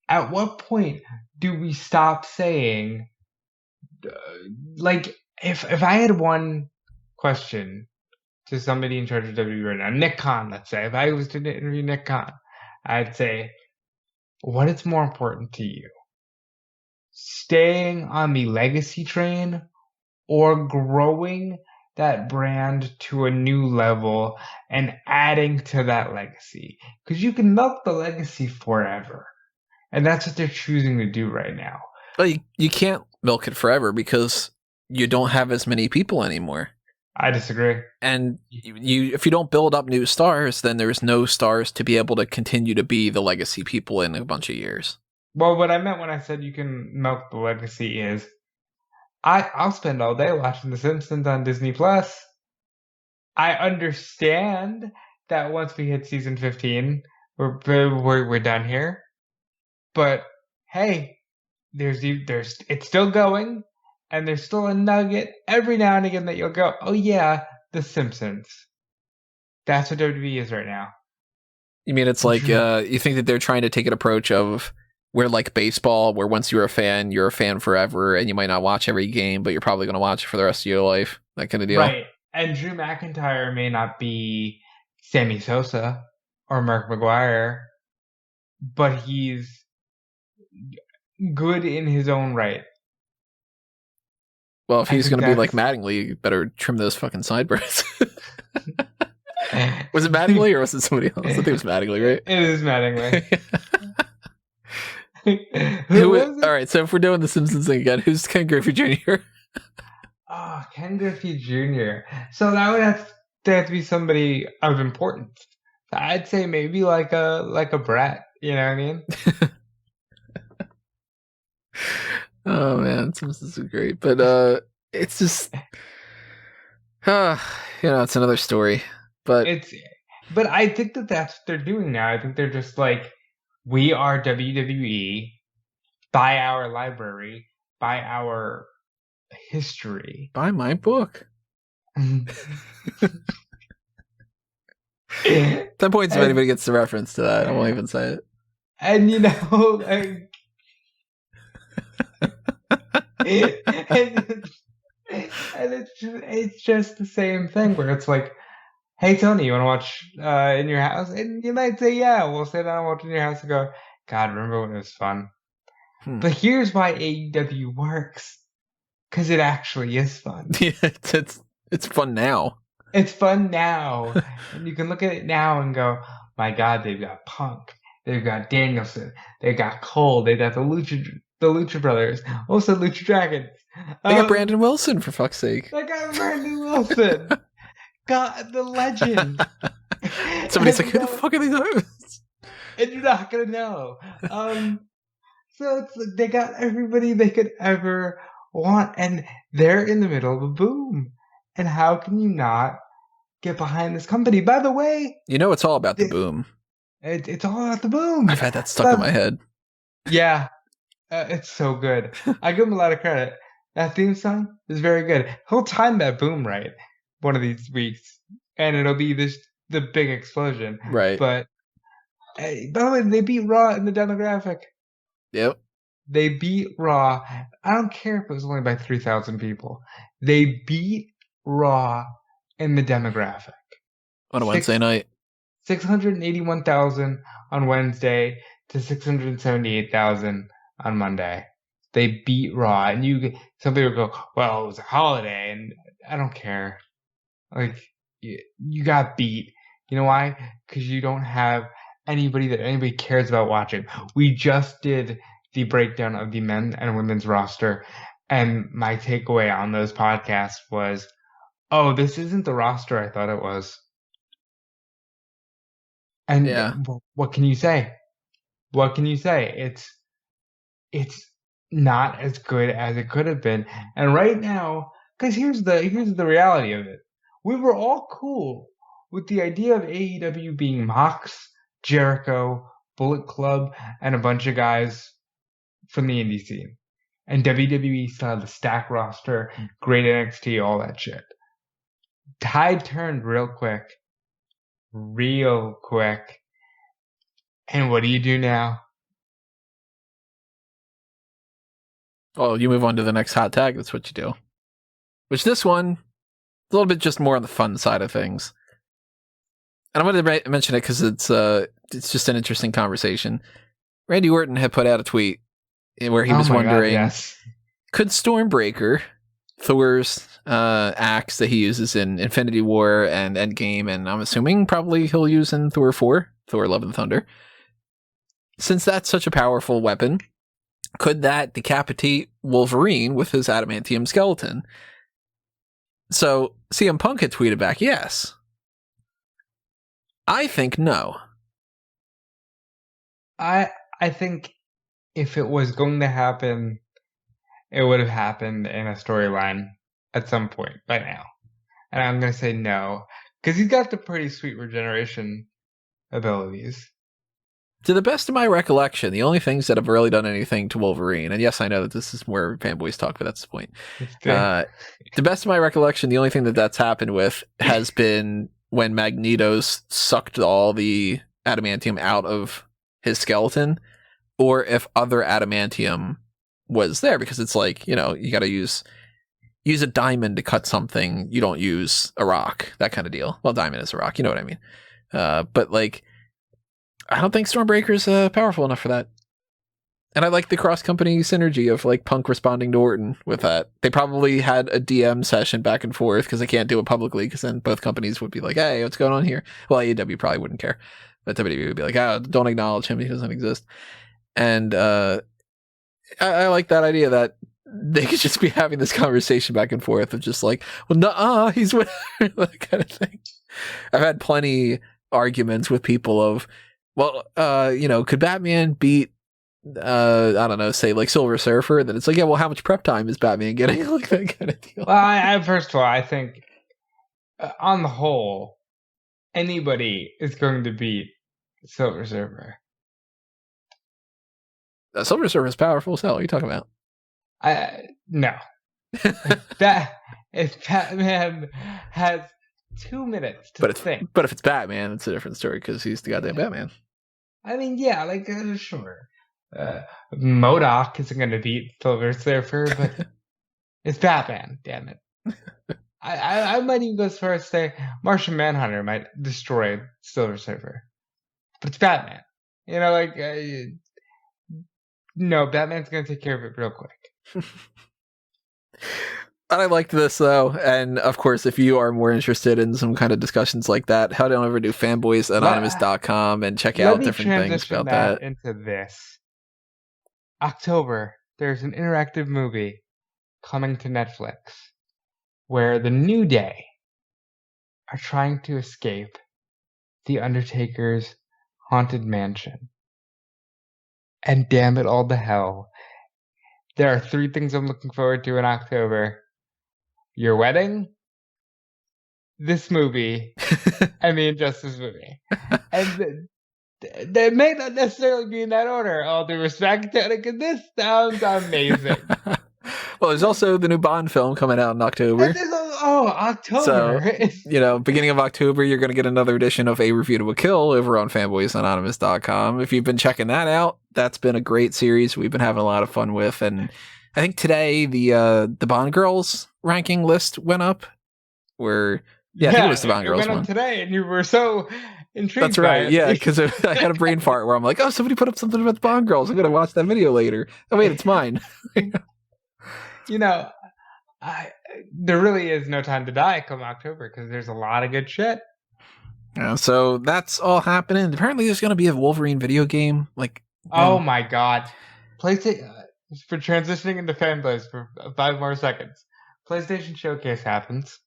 At what point do we stop saying, like, if I had one question to somebody in charge of WWE right now, Nick Khan, let's say, if I was to interview Nick Khan, I'd say, what is more important to you? Staying on the legacy train or growing that brand to a new level and adding to that legacy? Because you can milk the legacy forever. And that's what they're choosing to do right now. Well, you can't milk it forever because you don't have as many people anymore. I disagree. And if you don't build up new stars, then there's no stars to be able to continue to be the legacy people in a bunch of years. Well, what I meant when I said you can milk the legacy is I'll spend all day watching The Simpsons on Disney Plus. I understand that once we hit season 15, we're done here. But hey, it's still going, and there's still a nugget every now and again that you'll go, oh yeah, The Simpsons. That's what WWE is right now. You mean it's like you think that they're trying to take an approach of where like baseball, where once you're a fan forever, and you might not watch every game, but you're probably going to watch it for the rest of your life, that kind of deal. Right. And Drew McIntyre may not be Sammy Sosa or Mark McGuire, but he's good in his own right. Well, if he's going to be like Mattingly, you better trim those fucking sideburns. Was it Mattingly or was it somebody else? I think it was Mattingly, right? It is Mattingly. All right, so if we're doing the Simpsons thing again, who's Ken Griffey Jr.? Oh, Ken Griffey Jr. So that would have to be somebody of importance. I'd say maybe like a Brett. You know what I mean? Oh man, Simpsons are great, but it's just, it's another story. But I think that's what they're doing now. I think they're just like, we are WWE, buy our library, buy our history, buy my book. 10 points if anybody gets the reference to that. I won't even say it. And and it's just the same thing where it's like, hey Tony, you want to watch in your house? And you might say, yeah, we'll sit down and watch in your house and go, God, remember when it was fun? But here's why AEW works. Because it actually is fun. Yeah, it's fun now. It's fun now. And you can look at it now and go, my God, they've got Punk. They've got Danielson. They've got Cole. They've got the Lucha Brothers. Also Lucha Dragons. They got Brandon Wilson, for fuck's sake. They got Brandon Wilson. God, the legend. Somebody's like, who the fuck are these others? And you're not going to know. So it's like they got everybody they could ever want. And they're in the middle of a boom. And how can you not get behind this company? By the way... it's all about the boom. It's all about the boom. I've had that stuck in my head. Yeah. It's so good. I give him a lot of credit. That theme song is very good. He'll time that boom right one of these weeks. And it'll be the big explosion. Right. But, by the way, they beat Raw in the demographic. Yep. They beat Raw. I don't care if it was only by 3,000 people. They beat Raw in the demographic. On a Wednesday night. 681,000 on Wednesday to 678,000 on Monday. They beat Raw. And some people go, well, it was a holiday. And I don't care. Like, you got beat. You know why? Because you don't have anybody that anybody cares about watching. We just did the breakdown of the men and women's roster. And my takeaway on those podcasts was, oh, this isn't the roster I thought it was. And yeah. What can you say? What can you say? It's not as good as it could have been. And right now, because here's the reality of it. We were all cool with the idea of AEW being Mox, Jericho, Bullet Club, and a bunch of guys from the indie scene. And WWE still had the stack roster, great NXT, all that shit. Tide turned real quick. And what do you do now? Well, you move on to the next hot tag. That's what you do. Which this one, a little bit just more on the fun side of things. And I'm going to mention it because it's just an interesting conversation. Randy Orton had put out a tweet where he was wondering, God, yes. Could Stormbreaker, Thor's axe that he uses in Infinity War and Endgame, and I'm assuming probably he'll use in Thor 4, Thor Love and Thunder, since that's such a powerful weapon, could that decapitate Wolverine with his adamantium skeleton? So CM Punk had tweeted back, yes. I think no. I think if it was going to happen, it would have happened in a storyline at some point by now. And I'm going to say no, because he's got the pretty sweet regeneration abilities. To the best of my recollection, the only things that have really done anything to Wolverine, and yes, I know that this is more fanboys talk, but that's the point. To the best of my recollection, the only thing that's happened with has been when Magneto's sucked all the adamantium out of his skeleton, or if other adamantium was there, because it's like, you got to use a diamond to cut something. You don't use a rock, that kind of deal. Well, diamond is a rock, you know what I mean? But like, I don't think Stormbreaker's powerful enough for that. And I like the cross-company synergy of like Punk responding to Orton with that. They probably had a DM session back and forth because they can't do it publicly, because then both companies would be like, hey, what's going on here? Well, AEW probably wouldn't care. But WWE would be like, don't acknowledge him. He doesn't exist. And I like that idea that they could just be having this conversation back and forth of just like, well, nuh-uh, he's with her, that kind of thing. I've had plenty arguments with people of, well, could Batman beat, I don't know, say like Silver Surfer? Then it's like, yeah, well, how much prep time is Batman getting? Like that kind of deal. Well, first of all, I think on the whole, anybody is going to beat Silver Surfer. Silver Surfer is powerful as hell. What are you talking about? No. If Batman has 2 minutes to think. But if it's Batman, it's a different story because he's the goddamn Batman. I mean, yeah, like, sure. MODOK isn't going to beat Silver Surfer, but it's Batman, damn it. I might even go as far as to say Martian Manhunter might destroy Silver Surfer. But it's Batman. No, Batman's going to take care of it real quick. I liked this, though, and of course, if you are more interested in some kind of discussions like that, head on over to fanboysanonymous.com and check out different things about that. Into this. October, there's an interactive movie coming to Netflix where the New Day are trying to escape the Undertaker's haunted mansion. And damn it all to hell, there are 3 things I'm looking forward to in October. Your wedding, this movie, and the Injustice movie. And they may not necessarily be in that order. All due respect, because this sounds amazing. Well, there's also the new Bond film coming out in October. October. So, beginning of October, you're going to get another edition of A Review to a Kill over on fanboysanonymous.com. If you've been checking that out, that's been a great series we've been having a lot of fun with. And I think today the Bond Girls ranking list went up. I think it was the Bond Girls went up one today, and you were so intrigued. That's right, yeah, because I had a brain fart where I'm like, oh, somebody put up something about the Bond Girls. I'm going to watch that video later. Oh, wait, it's mine. There really is no time to die come October because there's a lot of good shit. Yeah, so that's all happening. Apparently, there's going to be a Wolverine video game. Oh my god! PlayStation for transitioning into fanboys for 5 more seconds. PlayStation Showcase happens.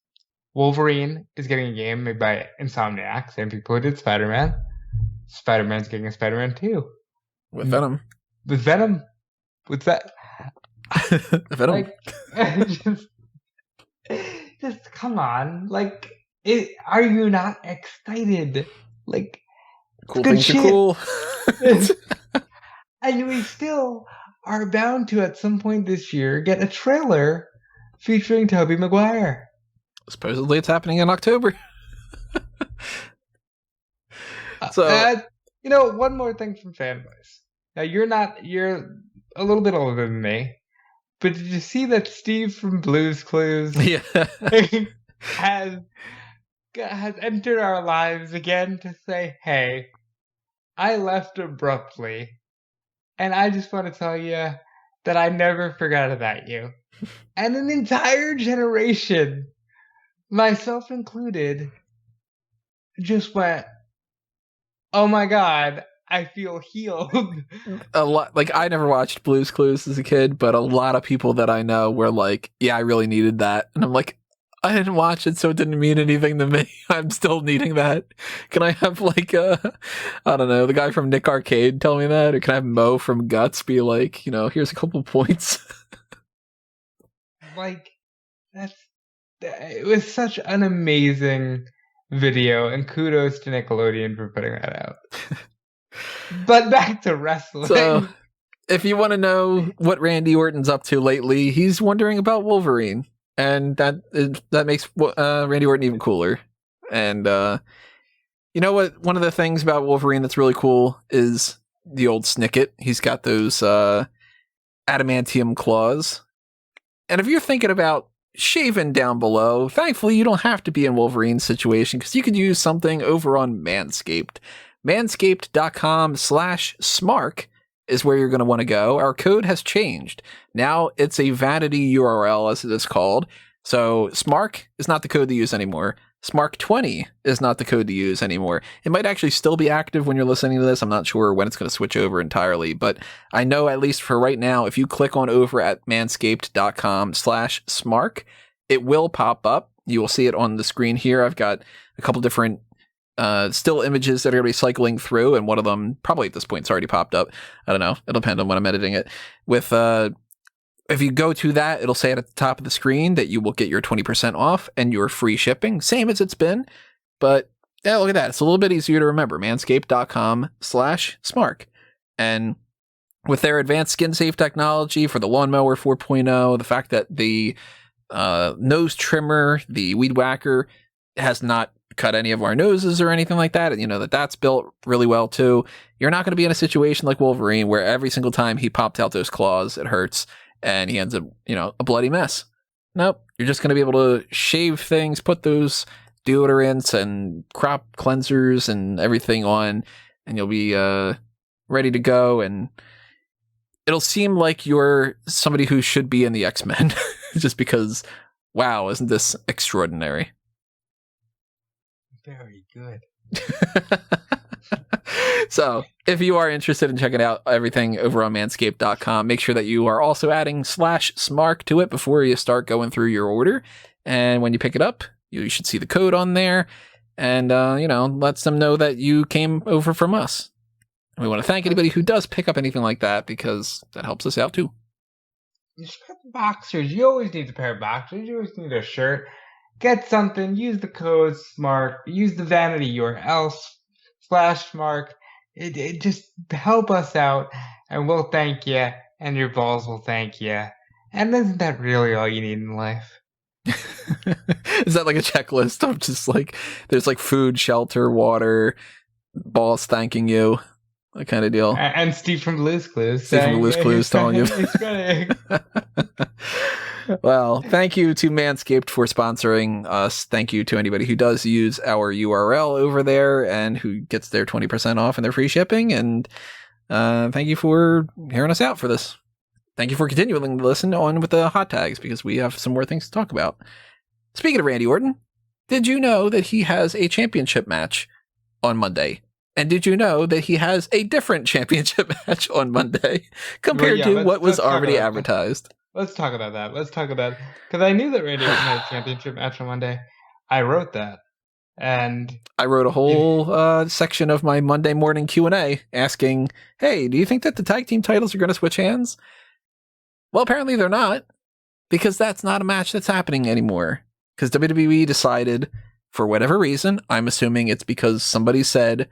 Wolverine is getting a game made by Insomniac, same people who did Spider-Man. Spider-Man's getting a Spider-Man 2 with Venom. With Venom. What's that? Venom. Just come on. Are you not excited? Cool things are cool. And we still are bound to, at some point this year, get a trailer featuring Tobey Maguire. Supposedly it's happening in October. One more thing from fanboys. Now, you're a little bit older than me, but did you see that Steve from Blue's Clues has entered our lives again to say, hey, I left abruptly, and I just want to tell you that I never forgot about you. And an entire generation, myself included, just went, oh my god, I feel healed. A lot, I never watched Blue's Clues as a kid, but a lot of people that I know were like, yeah, I really needed that. And I'm like, I didn't watch it, so it didn't mean anything to me. I'm still needing that. Can I have I don't know, the guy from Nick Arcade tell me that? Or can I have Mo from Guts be like, here's a couple points? It was such an amazing video, and kudos to Nickelodeon for putting that out. But back to wrestling. So, if you want to know what Randy Orton's up to lately, he's wondering about Wolverine, and that makes Randy Orton even cooler. And you know what? One of the things about Wolverine that's really cool is the old snicket. He's got those adamantium claws. And if you're thinking about shaving down below, thankfully you don't have to be in Wolverine's situation because you could use something over on Manscaped. Manscaped.com/Smark is where you're going to want to go. Our code has changed. Now it's a vanity URL, as it is called. So Smark is not the code to use anymore. Smark20 is not the code to use anymore. It might actually still be active when you're listening to this. I'm not sure when it's going to switch over entirely, but I know at least for right now, if you click on over at manscaped.com/Smark, it will pop up. You will see it on the screen here. I've got a couple different still images that are going to be cycling through, and one of them probably at this point it's already popped up. I don't know. It'll depend on when I'm editing it. With if you go to that, it'll say at the top of the screen that you will get your 20% off and your free shipping, same as it's been. But yeah, look at that. It's a little bit easier to remember. Manscaped.com/Smark. And with their advanced skin safe technology for the lawnmower 4.0, the fact that the nose trimmer, the weed whacker, has not cut any of our noses or anything like that, and you know that's built really well too. You're not going to be in a situation like Wolverine where every single time he popped out those claws, it hurts. And he ends up, a bloody mess. Nope. You're just going to be able to shave things, put those deodorants and crop cleansers and everything on, and you'll be ready to go. And it'll seem like you're somebody who should be in the X-Men just because, wow, isn't this extraordinary? Very good. So, if you are interested in checking out everything over on manscaped.com, make sure that you are also adding /Smark to it before you start going through your order. And when you pick it up, you should see the code on there. And, lets them know that you came over from us. And we want to thank anybody who does pick up anything like that because that helps us out too. You just got the boxers. You always need a pair of boxers. You always need a shirt. Get something. Use the code SMARK. Use the vanity URL /Smark. It just help us out, and we'll thank you, and your balls will thank you. And isn't that really all you need in life? Is that like a checklist of just like, there's like food, shelter, water, balls thanking you, that kind of deal? And Steve from Blue's Clues. Steve from Blue's Clues telling you. Well, thank you to Manscaped for sponsoring us. Thank you to anybody who does use our URL over there and who gets their 20% off and their free shipping. And thank you for hearing us out for this. Thank you for continuing to listen on with the hot tags because we have some more things to talk about. Speaking of Randy Orton, did you know that he has a championship match on Monday? And did you know that he has a different championship match on Monday compared to what was already advertised? Let's talk about that. Because I knew that Randy Orton had a championship match on Monday. I wrote that. And I wrote a whole section of my Monday morning Q&A asking, hey, do you think that the tag team titles are going to switch hands? Well, apparently they're not, because that's not a match that's happening anymore. Because WWE decided, for whatever reason, I'm assuming it's because somebody said,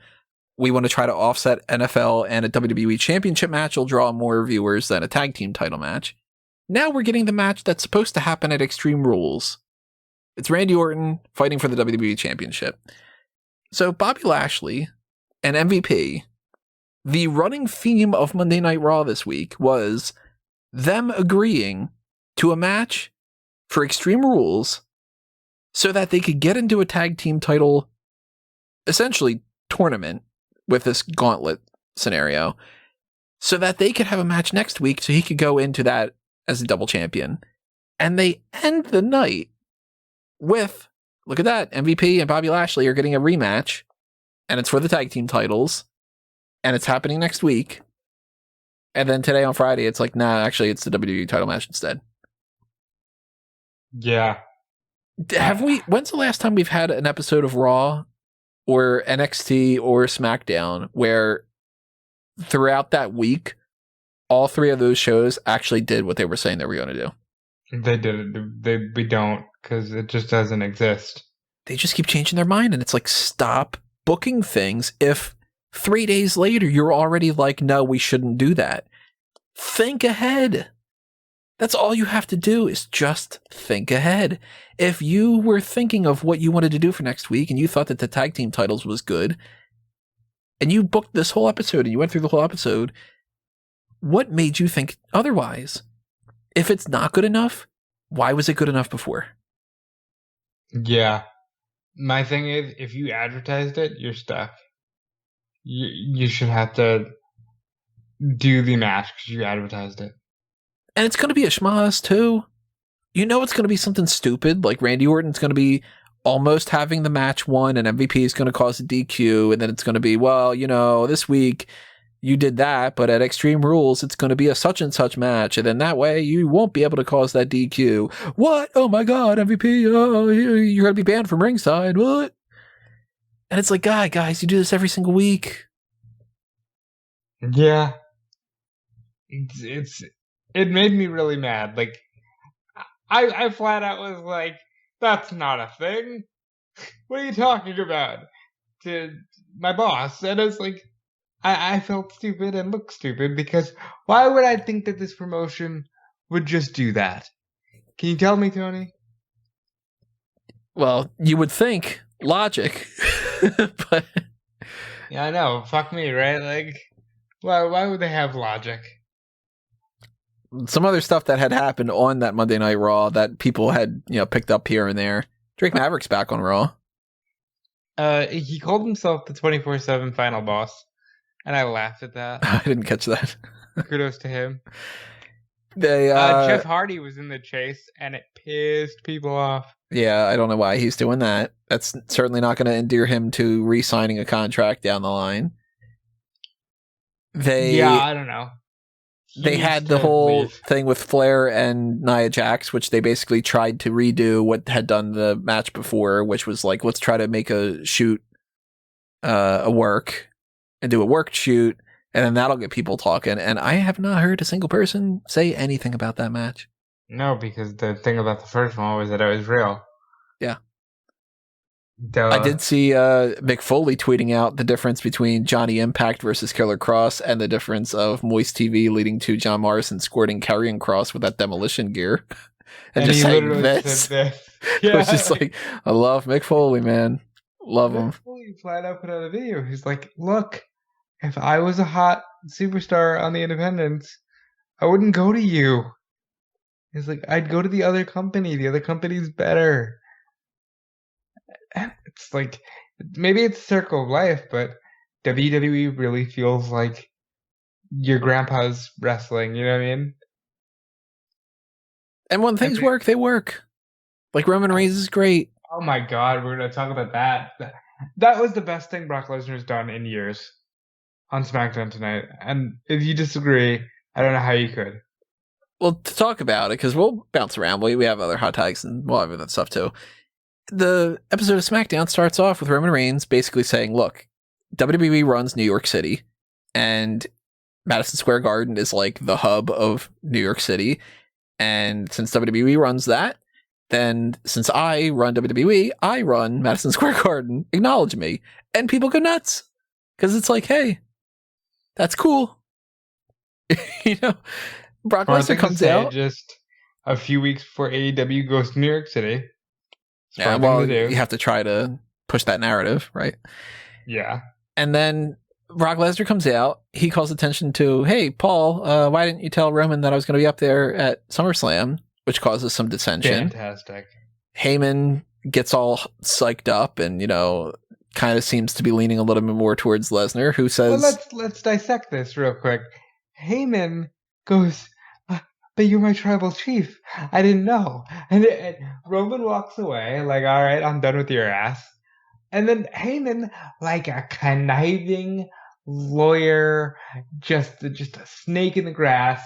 we want to try to offset NFL and a WWE Championship match will draw more viewers than a tag team title match. Now we're getting the match that's supposed to happen at Extreme Rules. It's Randy Orton fighting for the WWE Championship. So Bobby Lashley and MVP, the running theme of Monday Night Raw this week was them agreeing to a match for Extreme Rules so that they could get into a tag team title, essentially tournament with this gauntlet scenario, so that they could have a match next week so he could go into that as a double champion. And they end the night with, look at that, MVP and Bobby Lashley are getting a rematch, and it's for the tag team titles, and it's happening next week. And then today on Friday, it's like, nah, actually, it's the WWE title match instead. Yeah. When's the last time we've had an episode of Raw or NXT or SmackDown where throughout that week, all three of those shows actually did what they were saying they were going to do? They did. We don't, because it just doesn't exist. They just keep changing their mind, and it's like, stop booking things if 3 days later, you're already like, no, we shouldn't do that. Think ahead. That's all you have to do is just think ahead. If you were thinking of what you wanted to do for next week and you thought that the tag team titles was good, and you booked this whole episode and you went through the whole episode, what made you think otherwise? If it's not good enough, why was it good enough before? Yeah. My thing is, if you advertised it, you're stuck. You should have to do the match because you advertised it. And it's going to be a schmoz, too. You know it's going to be something stupid, like Randy Orton's going to be almost having the match won, and MVP is going to cause a DQ, and then it's going to be, well, you know, this week you did that, but at Extreme Rules, it's going to be a such and such match, and then that way you won't be able to cause that DQ. What? Oh my God, MVP, oh, you're going to be banned from ringside. What? And it's like, guys, you do this every single week. Yeah. It made me really mad. Like, I flat out was like, that's not a thing. What are you talking about? To my boss. And it's like, I felt stupid and looked stupid because why would I think that this promotion would just do that? Can you tell me, Tony? Well, you would think logic, but yeah, I know. Fuck me, right? Like, why would they have logic? Some other stuff that had happened on that Monday Night Raw that people had, picked up here and there. Drake Maverick's back on Raw. He called himself the 24/7 final boss, and I laughed at that. I didn't catch that. Kudos to him. Jeff Hardy was in the chase, and it pissed people off. Yeah, I don't know why he's doing that. That's certainly not going to endear him to re-signing a contract down the line. I don't know. They had the whole thing with Flair and Nia Jax, which they basically tried to redo what had done the match before, which was like, let's try to make a shoot a work and do a work shoot, and then that'll get people talking. And I have not heard a single person say anything about that match. No, because the thing about the first one was that it was real. Yeah. Duh. I did see Mick Foley tweeting out the difference between Johnny Impact versus Killer Cross and the difference of Moist TV leading to John Morrison squirting Karrion Cross with that demolition gear. and just saying this. Yeah. It was just like, I love Mick Foley, man. Love him. Mick Foley flat out put out a video. He's like, look, if I was a hot superstar on the independents, I wouldn't go to you. He's like, I'd go to the other company. The other company's better. It's like, maybe it's circle of life, but WWE really feels like your grandpa's wrestling, you know what I mean? And when things work, they work. Like Roman Reigns is great. Oh my God, we're going to talk about that. That was the best thing Brock Lesnar's done in years on SmackDown tonight. And if you disagree, I don't know how you could. Well, to talk about it, because we'll bounce around. We have other hot tags and we'll have that stuff too. The episode of SmackDown starts off with Roman Reigns basically saying, look, WWE runs New York City, and Madison Square Garden is like the hub of New York City. And since WWE runs that, then since I run WWE, I run Madison Square Garden. Acknowledge me. And people go nuts. Because it's like, hey, that's cool. Brock Lesnar comes out. Just a few weeks before AEW goes to New York City. Yeah, well, you have to try to push that narrative, right? Yeah. And then Brock Lesnar comes out. He calls attention to, hey, Paul, why didn't you tell Roman that I was going to be up there at SummerSlam, which causes some dissension. Fantastic. Heyman gets all psyched up and, kind of seems to be leaning a little bit more towards Lesnar, who says... Well, let's dissect this real quick. Heyman goes... but you're my tribal chief. I didn't know. And Roman walks away, like, all right, I'm done with your ass. And then Heyman, like a conniving lawyer, just a snake in the grass.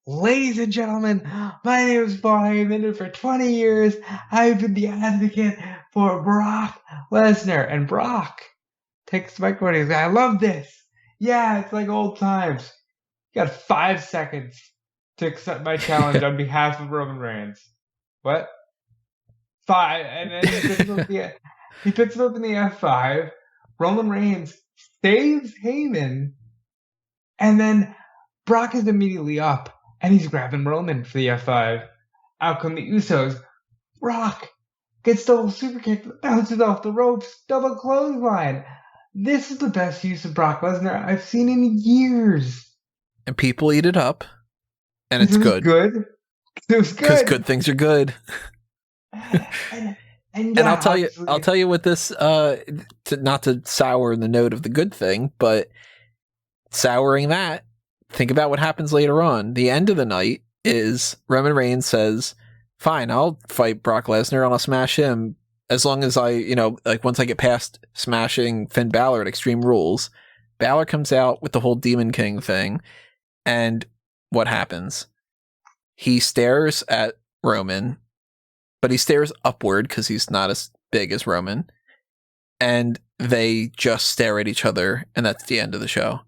Ladies and gentlemen, my name is Paul Heyman, and for 20 years, I've been the advocate for Brock Lesnar. And Brock takes the microphone and he's like, I love this. Yeah, it's like old times. You got 5 seconds to accept my challenge on behalf of Roman Reigns. What? 5. And then he picks him up in the F5. Roman Reigns saves Heyman, and then Brock is immediately up, and he's grabbing Roman for the F5. Out come the Usos. Brock gets double super kick, bounces off the ropes, double clothesline. This is the best use of Brock Lesnar I've seen in years. And people eat it up, and it's good. It was good. Because good things are good. And I'll tell you what this, not to sour the note of the good thing, but souring that, think about what happens later on. The end of the night is Roman Reigns says, fine, I'll fight Brock Lesnar and I'll smash him as long as I, once I get past smashing Finn Balor at Extreme Rules. Balor comes out with the whole Demon King thing, and what happens? He stares at Roman, but he stares upward because he's not as big as Roman, and they just stare at each other, and that's the end of the show.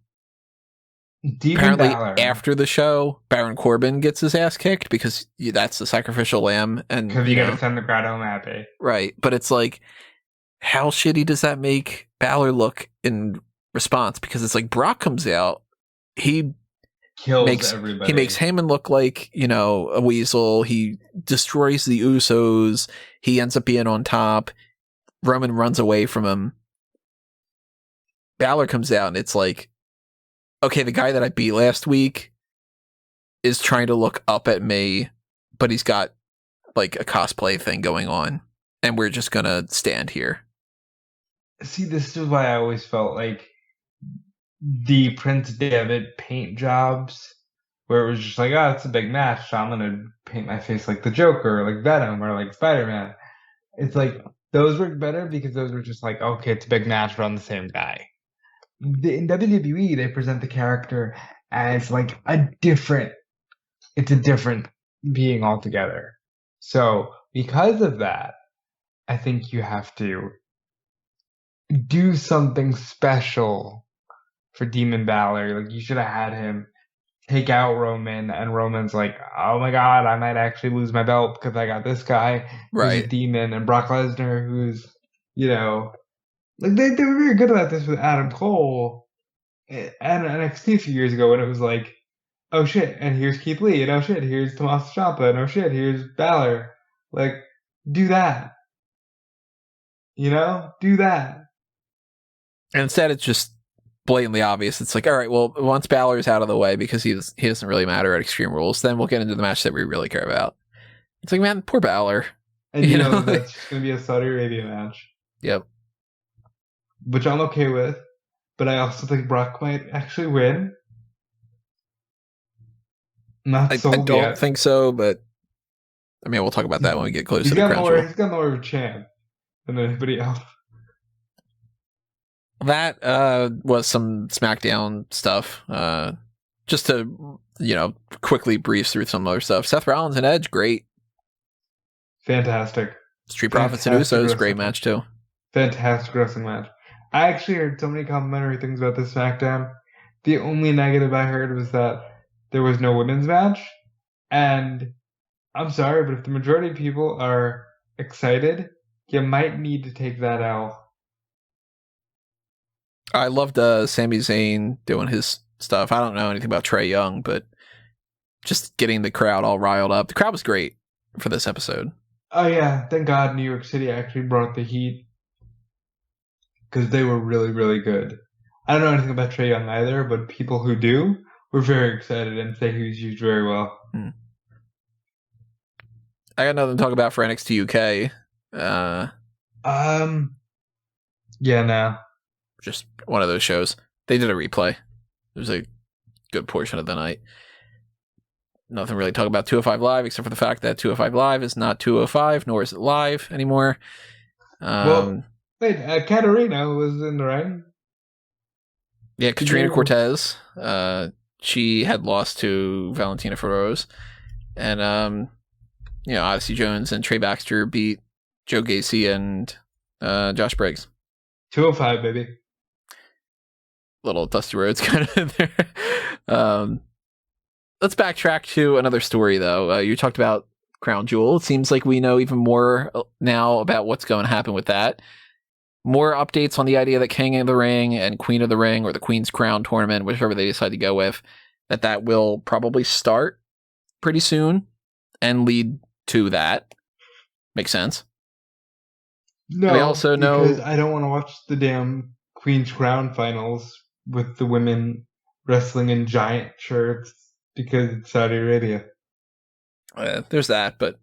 Apparently, after the show, Baron Corbin gets his ass kicked because that's the sacrificial lamb, and because you got to send the crowd home happy, right? But it's like, how shitty does that make Balor look in response? Because it's like Brock comes out, he kills everybody. He makes Heyman look like a weasel. He destroys the Usos. He ends up being on top. Roman runs away from him. Balor comes out, and it's like, okay, the guy that I beat last week is trying to look up at me, but he's got like a cosplay thing going on, and we're just gonna stand here. See, this is why I always felt like the Prince David paint jobs, where it was just like, oh, it's a big match, so I'm gonna paint my face like the Joker, or like Venom, or like Spider-Man. It's like, those work better because those were just like, okay, it's a big match, we're on the same guy. In WWE, they present the character as like it's a different being altogether. So because of that, I think you have to do something special for Demon Balor. Like, you should have had him take out Roman, and Roman's like, oh my god, I might actually lose my belt because I got this guy who's a demon, and Brock Lesnar who's, like they were very good about this with Adam Cole and NXT a few years ago, when it was like, oh shit, and here's Keith Lee, and oh shit, here's Tommaso Ciampa, and oh shit, here's Balor. Like, do that. Do that. And instead, it's just blatantly obvious. It's like, all right, well, once Balor's out of the way because he doesn't really matter at Extreme Rules, then we'll get into the match that we really care about. It's like, man, poor Balor. And that's just going to be a Saudi Arabia match. Yep. Which I'm okay with, but I also think Brock might actually win. I don't think so, but I mean, we'll talk about that when we get closer to Crown Jewel. He's got more of a chance than anybody else. That was some SmackDown stuff. Just to, quickly breeze through some other stuff. Seth Rollins and Edge, great. Fantastic. Street Profits and Usos, great match too. Fantastic wrestling match. I actually heard so many complimentary things about this SmackDown. The only negative I heard was that there was no women's match. And I'm sorry, but if the majority of people are excited, you might need to take that out. I loved Sami Zayn doing his stuff. I don't know anything about Trae Young, but just getting the crowd all riled up. The crowd was great for this episode. Oh yeah, thank God New York City actually brought the heat, because they were really, really good. I don't know anything about Trae Young either, but people who do were very excited and say he was used very well. I got nothing to talk about for NXT UK. Yeah, no. Just one of those shows. They did a replay. It was a good portion of the night. Nothing really to talk about 205 Live, except for the fact that 205 Live is not 205, nor is it live anymore. Wait, Katarina was in the ring? Yeah, Katrina Cortez. She had lost to Valentina Feroz. And, Odyssey Jones and Trey Baxter beat Joe Gacy and Josh Briggs. 205, baby. Little Dusty Rhodes kind of there. Let's backtrack to another story, though. You talked about Crown Jewel. It seems like we know even more now about what's going to happen with that. more updates on the idea that King of the Ring and Queen of the Ring, or the Queen's Crown tournament, whichever they decide to go with, that will probably start pretty soon and lead to that. Makes sense. No, we also know because I don't want to watch the damn Queen's Crown finals with the women wrestling in giant shirts because it's Saudi Arabia. There's that, but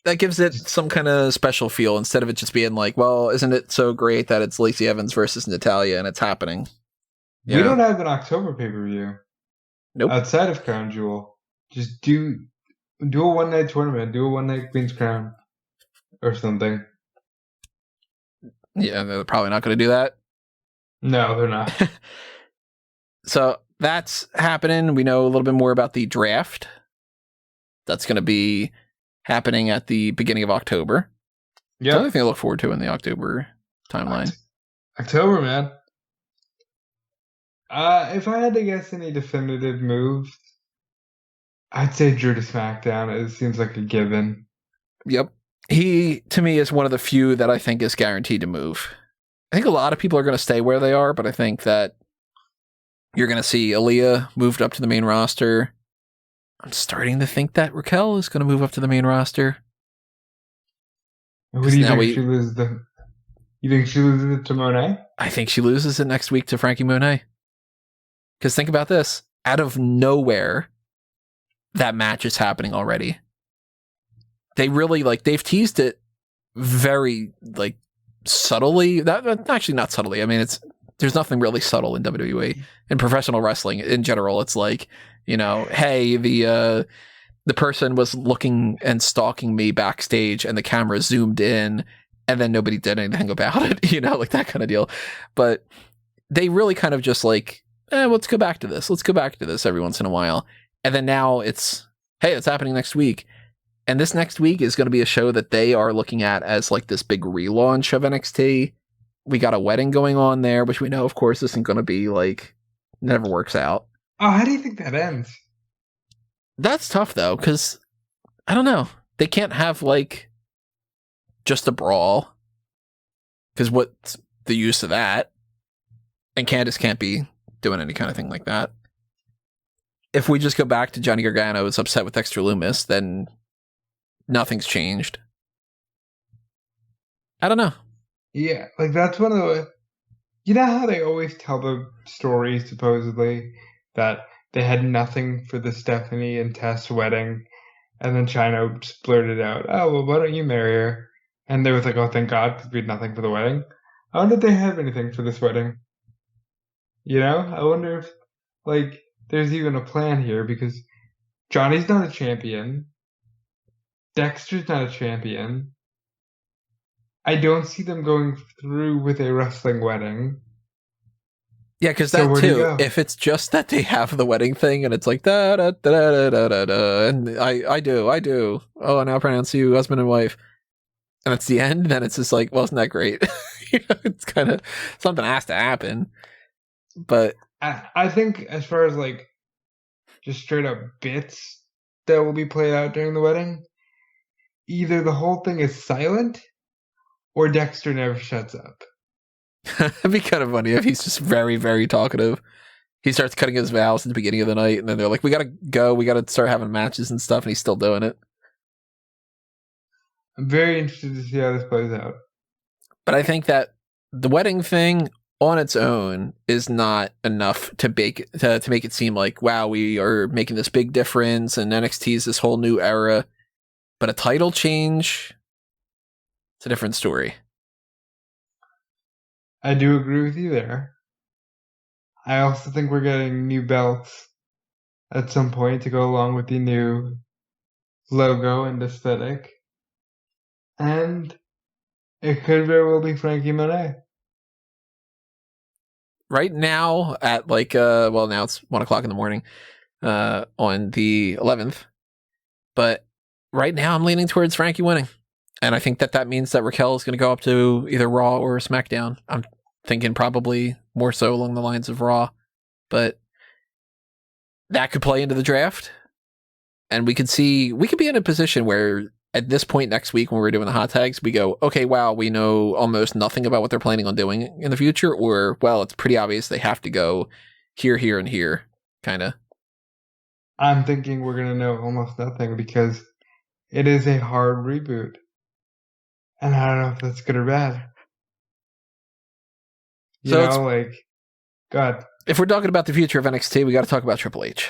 that gives it some kind of special feel instead of it just being like, well, isn't it so great that it's Lacey Evans versus Natalya and it's happening? We don't have an October pay-per-view. Nope. Outside of Crown Jewel. Just do a one-night tournament. Do a one-night Queen's Crown. Or something. Yeah, they're probably not going to do that. No, they're not. So that's happening. We know a little bit more about the draft. That's going to be happening at the beginning of October. Yeah. The only thing I look forward to in the October timeline. October, man. If I had to guess any definitive moves, I'd say Drew to SmackDown. It seems like a given. Yep. He, to me, is one of the few that I think is guaranteed to move. I think a lot of people are going to stay where they are, but I think that you're going to see Aaliyah moved up to the main roster. I'm starting to think that Raquel is going to move up to the main roster. Who do you think she loses the? You think she loses it to Monet? I think she loses it next week to Frankie Monet. Because think about this. Out of nowhere, that match is happening already. They really, they've teased it very, subtly. Actually, not subtly. I mean, there's nothing really subtle in WWE. In professional wrestling, in general, it's like, hey, the person was looking and stalking me backstage and the camera zoomed in and then nobody did anything about it, that kind of deal. But they really kind of just let's go back to this. Let's go back to this every once in a while. And then now it's, hey, it's happening next week. And this next week is going to be a show that they are looking at as this big relaunch of NXT. We got a wedding going on there, which we know, of course, isn't going to be never works out. Oh, how do you think that ends? That's tough though, because I don't know. They can't have just a brawl, because what's the use of that? And Candice can't be doing any kind of thing like that. If we just go back to Johnny Gargano is upset with Dexter Lumis, then nothing's changed. I don't know. Yeah, that's one of the... You know how they always tell the story, supposedly, that they had nothing for the Stephanie and Tess wedding, and then Chyna just blurted out, oh, well, why don't you marry her? And they was like, oh, thank God, because we had nothing for the wedding. I wonder if they have anything for this wedding. I wonder if, there's even a plan here, because Johnny's not a champion. Dexter's not a champion. I don't see them going through with a wrestling wedding. Yeah, because that too, if it's just that they have the wedding thing and it's da da da da da da da, and I do. Oh, I now pronounce you husband and wife. And it's the end, then it's just well, isn't that great? It's kind of something has to happen. But I think as far as just straight up bits that will be played out during the wedding, either the whole thing is silent or Dexter never shuts up. It'd be kind of funny if he's just very, very talkative. He starts cutting his vows at the beginning of the night, and then they're like, we gotta go, we gotta start having matches and stuff, and he's still doing it. I'm very interested to see how this plays out. But I think that the wedding thing on its own is not enough to make it seem like, wow, we are making this big difference, and NXT is this whole new era. But a title change, it's a different story. I do agree with you there. I also think we're getting new belts at some point to go along with the new logo and aesthetic. And it could very well be Frankie Monet. Right now at now it's 1:00 in the morning on the 11th. But right now I'm leaning towards Frankie winning. And I think that means that Raquel is going to go up to either Raw or SmackDown. I'm thinking probably more so along the lines of Raw. But that could play into the draft. And we could be in a position where at this point next week when we're doing the hot tags, we go, okay, wow, we know almost nothing about what they're planning on doing in the future, or, well, it's pretty obvious they have to go here, here, and here, kind of. I'm thinking we're going to know almost nothing because it is a hard reboot. And I don't know if that's good or bad. God. If we're talking about the future of NXT, we got to talk about Triple H.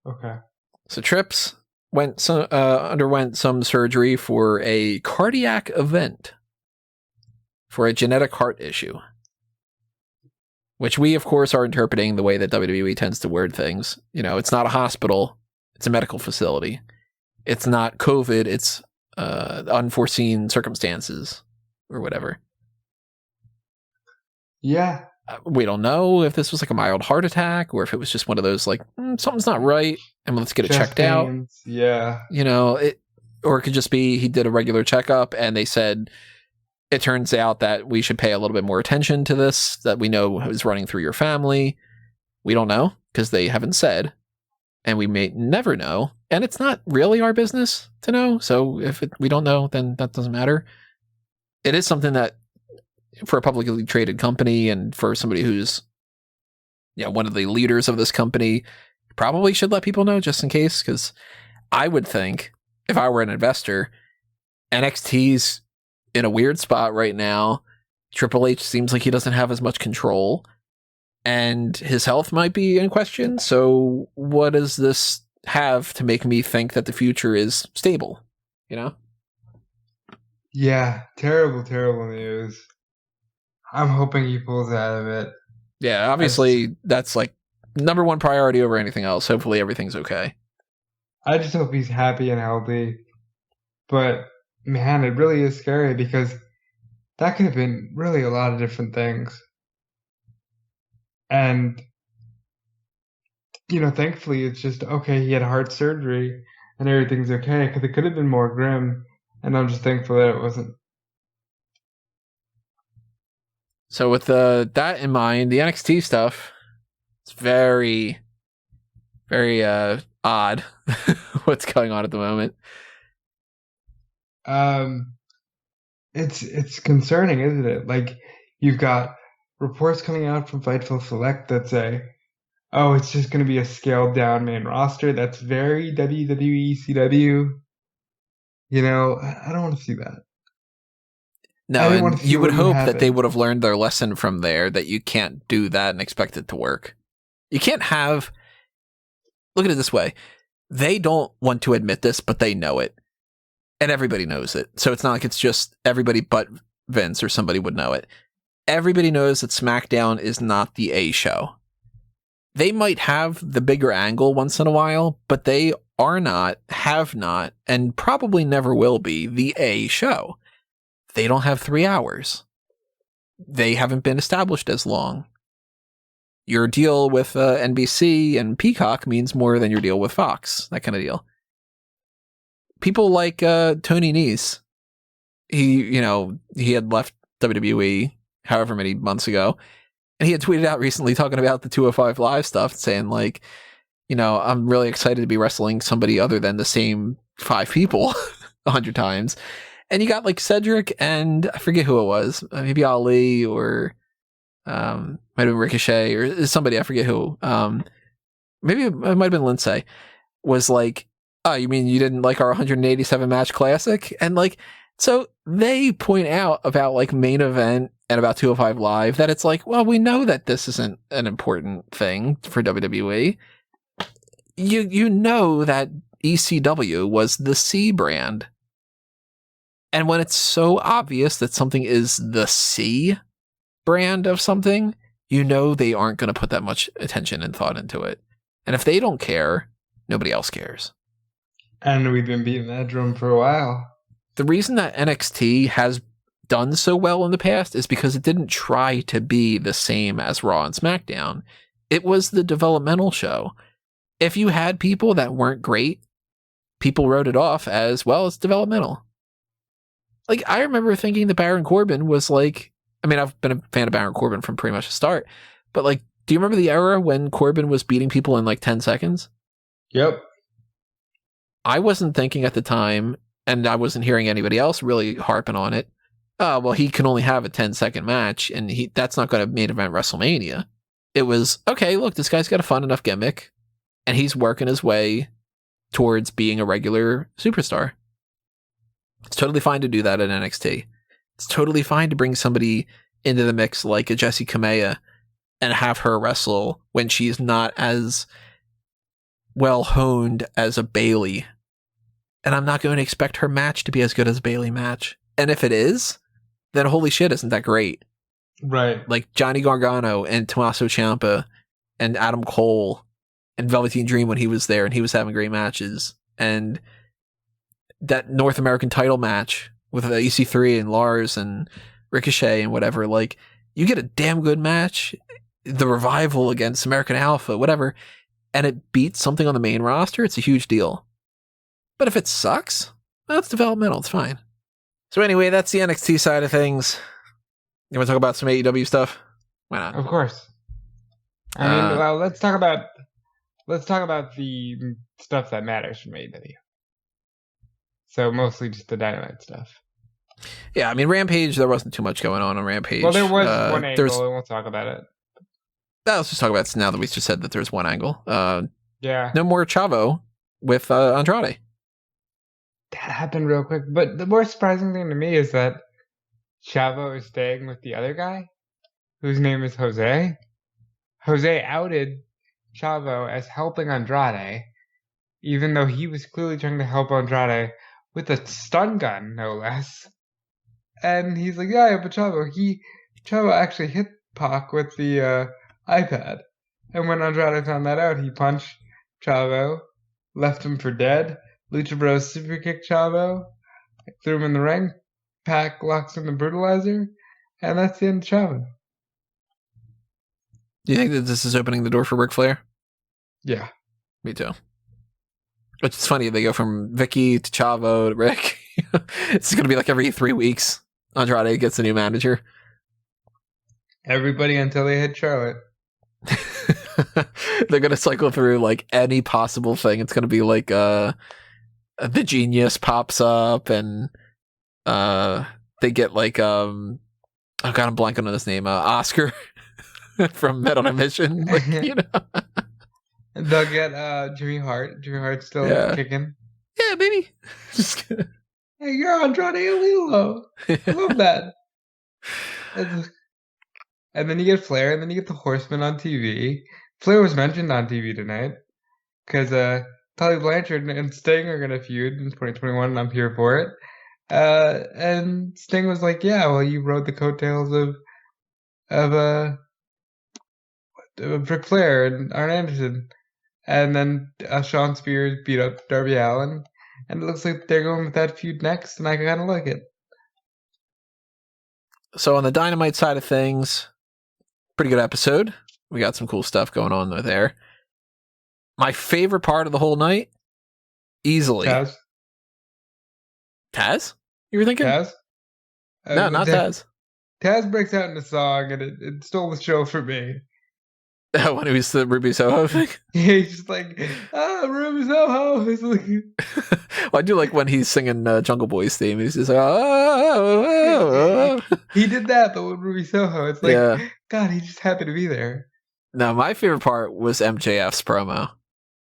Okay. So Trips underwent some surgery for a cardiac event for a genetic heart issue, which we, of course, are interpreting the way that WWE tends to word things. You know, it's not a hospital. It's a medical facility. It's not COVID. It's unforeseen circumstances or whatever. Yeah. We don't know if this was like a mild heart attack or if it was just one of those like, something's not right and let's get it checked out. Yeah. You know, or it could just be he did a regular checkup and they said, it turns out that we should pay a little bit more attention to this, that we know is running through your family. We don't know because they haven't said, and we may never know. And it's not really our business to know. So if we don't know, then that doesn't matter. It is something that for a publicly traded company and for somebody who's one of the leaders of this company, probably should let people know just in case. Because I would think if I were an investor, NXT's in a weird spot right now. Triple H seems like he doesn't have as much control and his health might be in question. So what does this have to make me think that the future is stable? You know? Yeah. Terrible, terrible news. I'm hoping he pulls out of it. Yeah, obviously that's like number one priority over anything else. Hopefully everything's okay. I just hope he's happy and healthy. But man, it really is scary because that could have been really a lot of different things. And, thankfully it's just, okay, he had heart surgery and everything's okay, because it could have been more grim. And I'm just thankful that it wasn't. So with that in mind, the NXT stuff, it's very, very odd what's going on at the moment. It's concerning, isn't it? Like, you've got reports coming out from Fightful Select that say, oh, it's just going to be a scaled down main roster. That's very WWE CW. I don't want to see that. No, and you would hope that they would have learned their lesson from there, that you can't do that and expect it to work. You can't have... Look at it this way. They don't want to admit this, but they know it. And everybody knows it. So it's not like it's just everybody but Vince or somebody would know it. Everybody knows that SmackDown is not the A show. They might have the bigger angle once in a while, but they are not, have not, and probably never will be the A show. They don't have 3 hours. They haven't been established as long. Your deal with NBC and Peacock means more than your deal with Fox, that kind of deal. People like Tony Nese, he had left WWE however many months ago, and he had tweeted out recently talking about the 205 Live stuff, saying like, I'm really excited to be wrestling somebody other than the same 5 people 100 times. And you got like Cedric and I forget who it was, maybe Ali or might have been Ricochet or somebody, I forget who. Maybe it might have been Lindsay, was like, oh, you mean you didn't like our 187 match classic? And like, so they point out about like main event and about 205 Live that it's like, well, we know that this isn't an important thing for WWE. You know that ECW was the C brand. And when it's so obvious that something is the C brand of something, they aren't going to put that much attention and thought into it. And if they don't care, nobody else cares. And we've been beating that drum for a while. The reason that NXT has done so well in the past is because it didn't try to be the same as Raw and SmackDown. It was the developmental show. If you had people that weren't great, people wrote it off as, well, it's developmental. Like, I remember thinking that Baron Corbin was like, I mean, I've been a fan of Baron Corbin from pretty much the start, but like, do you remember the era when Corbin was beating people in like 10 seconds? Yep. I wasn't thinking at the time, and I wasn't hearing anybody else really harping on it. Well, he can only have a 10-second match, and that's not going to main event WrestleMania. It was, okay, look, this guy's got a fun enough gimmick, and he's working his way towards being a regular superstar. It's totally fine to do that at NXT. It's totally fine to bring somebody into the mix like a Jessie Kamea and have her wrestle when she's not as well honed as a Bayley. And I'm not going to expect her match to be as good as a Bayley match. And if it is, then holy shit, isn't that great? Right. Like Johnny Gargano and Tommaso Ciampa and Adam Cole and Velveteen Dream when he was there and he was having great matches. And that North American title match with EC3 and Lars and Ricochet and whatever, like, you get a damn good match, the Revival against American Alpha, whatever, and it beats something on the main roster, it's a huge deal. But if it sucks, well, it's developmental, it's fine. So anyway, that's the NXT side of things. You want to talk about some AEW stuff? Why not? Of course. I mean, well, let's talk about the stuff that matters from AEW. So mostly just the Dynamite stuff. Yeah, I mean, Rampage, there wasn't too much going on Rampage. Well, there was one angle, and we'll talk about it. Let's just talk about it now that we just said that there's one angle. Yeah. No more Chavo with Andrade. That happened real quick. But the more surprising thing to me is that Chavo is staying with the other guy, whose name is Jose. Jose outed Chavo as helping Andrade, even though he was clearly trying to help Andrade with a stun gun, no less. And he's like, yeah, but Chavo actually hit Pac with the iPad. And when Andrade found that out, he punched Chavo, left him for dead. Lucha Bros super kicked Chavo, threw him in the ring. Pac locks in the brutalizer, and that's the end of Chavo. Do you think that this is opening the door for Ric Flair? Yeah. Me too. Which is funny, they go from Vicky to Chavo to Rick. It's going to be like every 3 weeks. Andrade gets a new manager. Everybody until they hit Charlotte. They're going to cycle through like any possible thing. It's going to be like the Genius pops up and they get like oh god, I'm blanking on his name, Oscar from Metal on a Mission, like, you know. They'll get Jimmy Hart. Jimmy Hart's still kicking. Yeah, maybe. Just kidding. Hey, you're Andrade Alilo. I love that. And then you get Flair, and then you get the Horsemen on TV. Flair was mentioned on TV tonight because Tully Blanchard and Sting are going to feud in 2021, and I'm here for it. And Sting was like, yeah, well, you rode the coattails of Ric Flair and Arn Anderson. And then Shawn Spears beat up Darby Allin. And it looks like they're going with that feud next, and I kind of like it. So on the Dynamite side of things, pretty good episode. We got some cool stuff going on there. My favorite part of the whole night, easily. Taz? You were thinking? Taz? No, not Taz. Taz breaks out in a song, and it stole the show for me. When he was the Ruby Soho thing? Yeah, he's just like, Ruby Soho. He's like... Well, I do like when he's singing Jungle Boy's theme. He's just like, oh. He did that, but with Ruby Soho. It's like, God, he's just happy to be there. No, my favorite part was MJF's promo.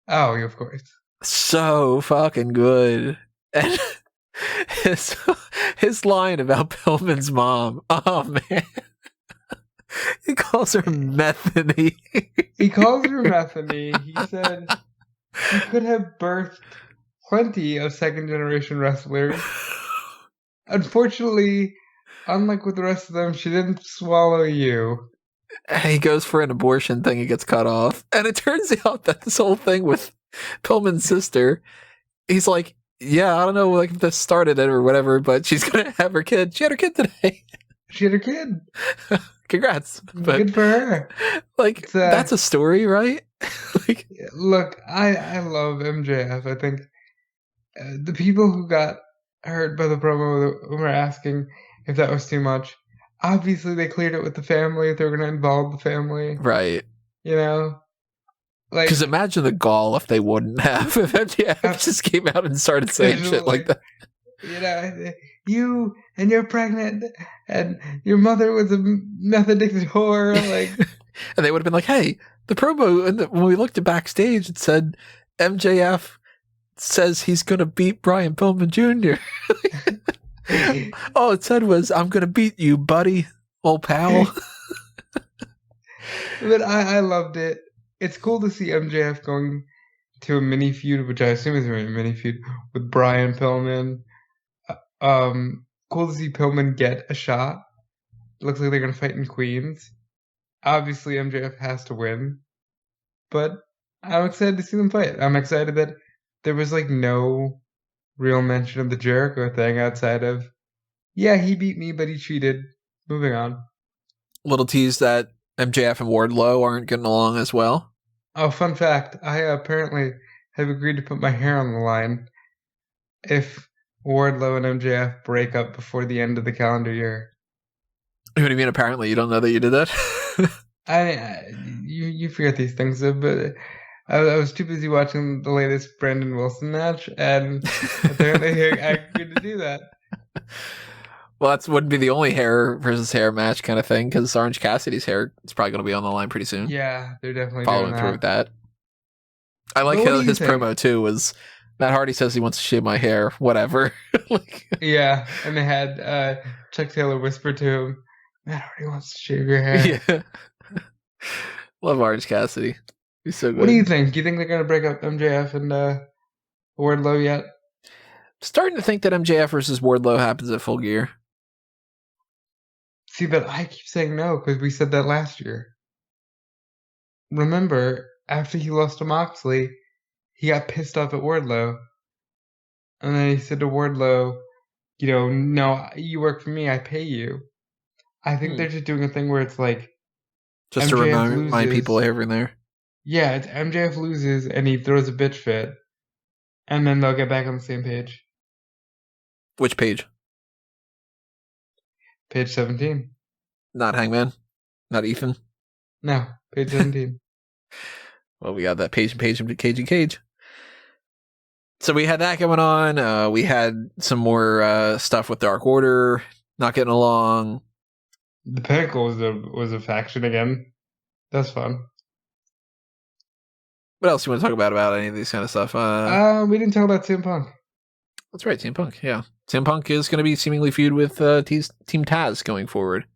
Oh, of course. So fucking good. And his line about Pillman's mom. Oh, man. He calls her Methany. He calls her Methany. He said he could have birthed plenty of second-generation wrestlers. Unfortunately, unlike with the rest of them, she didn't swallow you. And he goes for an abortion thing and gets cut off. And it turns out that this whole thing with Pillman's sister, he's like, yeah, I don't know like if this started it or whatever, but she's going to have her kid. She had her kid today. She had her kid. Congrats. But, good for her. Like, that's a story, right? Like, look, I love MJF. I think the people who got hurt by the promo were asking if that was too much. Obviously, they cleared it with the family if they were going to involve the family. Right. You know? Like, because imagine the gall if they wouldn't have. If MJF just came out and started saying shit like that. You know, you and you're pregnant, and your mother was a meth addicted whore. Like, and they would have been like, "Hey, the promo when we looked at backstage, it said MJF says he's gonna beat Brian Pillman Jr." All it said was, "I'm gonna beat you, buddy, old pal." But I loved it. It's cool to see MJF going to a mini feud, which I assume is a mini feud with Brian Pillman. Cool to see Pillman get a shot. Looks like they're gonna fight in Queens. Obviously, MJF has to win, but I'm excited to see them fight. I'm excited that there was like no real mention of the Jericho thing outside of, yeah, he beat me, but he cheated. Moving on. Little tease that MJF and Wardlow aren't getting along as well. Oh, fun fact. I apparently have agreed to put my hair on the line if Wardlow and MJF break up before the end of the calendar year. What do you mean, apparently? You don't know that you did that? You forget these things, but I was too busy watching the latest Brandon Wilson match, and apparently I agreed to do that. Well, that wouldn't be the only hair versus hair match kind of thing, because Orange Cassidy's hair is probably going to be on the line pretty soon. Yeah, they're definitely following doing through with that. I like how his promo too was Matt Hardy says he wants to shave my hair, whatever. Yeah, and they had Chuck Taylor whisper to him, Matt Hardy wants to shave your hair. Yeah. Love Orange Cassidy. He's so good. What do you think? Do you think they're going to break up MJF and Wardlow yet? Starting to think that MJF versus Wardlow happens at Full Gear. See, but I keep saying no because we said that last year. Remember, after he lost to Moxley, he got pissed off at Wardlow. And then he said to Wardlow, no, you work for me, I pay you. I think they're just doing a thing where it's like, just MJF to remind people here and there. Yeah, it's MJF loses and he throws a bitch fit. And then they'll get back on the same page. Which page? Page 17. Not Hangman? Not Ethan? No, page 17. Well, we got that page and cage. So we had that going on. We had some more stuff with Dark Order not getting along. The Pinnacle was a faction again. That's fun. What else you want to talk about any of these kind of stuff? We didn't talk about CM Punk. That's right, CM Punk. Yeah, CM Punk is going to be seemingly feud with Team Taz going forward.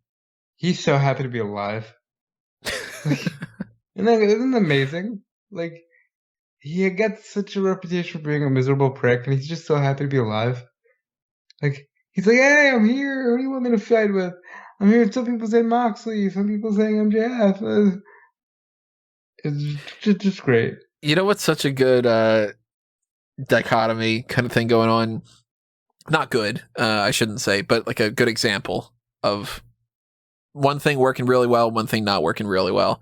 He's so happy to be alive. Isn't that amazing? Like, he gets such a reputation for being a miserable prick, and he's just so happy to be alive. Like, he's like, hey, I'm here. Who do you want me to fight with? I'm here. Some people say Moxley. Some people saying MJF. It's just great. You know what's such a good dichotomy kind of thing going on? Not good, I shouldn't say, but like a good example of one thing working really well, one thing not working really well.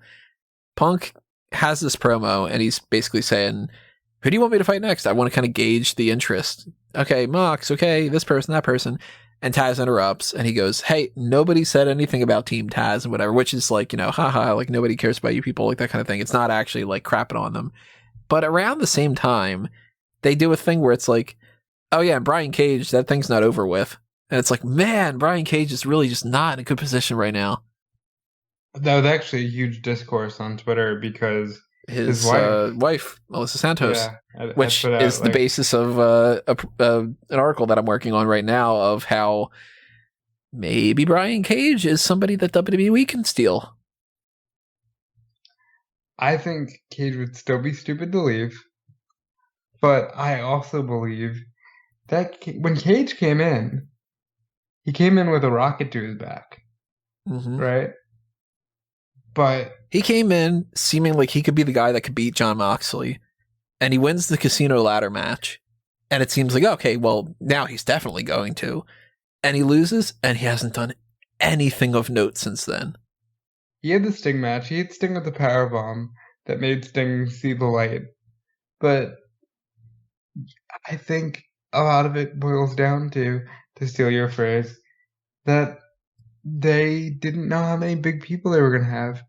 Punk has this promo, and he's basically saying, who do you want me to fight next? I want to kind of gauge the interest. Okay, Mox, okay, this person, that person. And Taz interrupts, and he goes, hey, nobody said anything about Team Taz and whatever, which is like, haha, like nobody cares about you people, like that kind of thing. It's not actually like crapping on them. But around the same time, they do a thing where it's like, oh yeah, Brian Cage, that thing's not over with. And it's like, man, Brian Cage is really just not in a good position right now. That was actually a huge discourse on Twitter because his wife, Melissa Santos, which is the basis of an article that I'm working on right now of how maybe Brian Cage is somebody that WWE can steal. I think Cage would still be stupid to leave, but I also believe that when Cage came in, he came in with a rocket to his back, right? But he came in seeming like he could be the guy that could beat Jon Moxley, and he wins the casino ladder match. And it seems like, okay, well, now he's definitely going to. And he loses, and he hasn't done anything of note since then. He had the Sting match. He had Sting with the powerbomb that made Sting see the light. But I think a lot of it boils down to steal your phrase, that they didn't know how many big people they were going to have.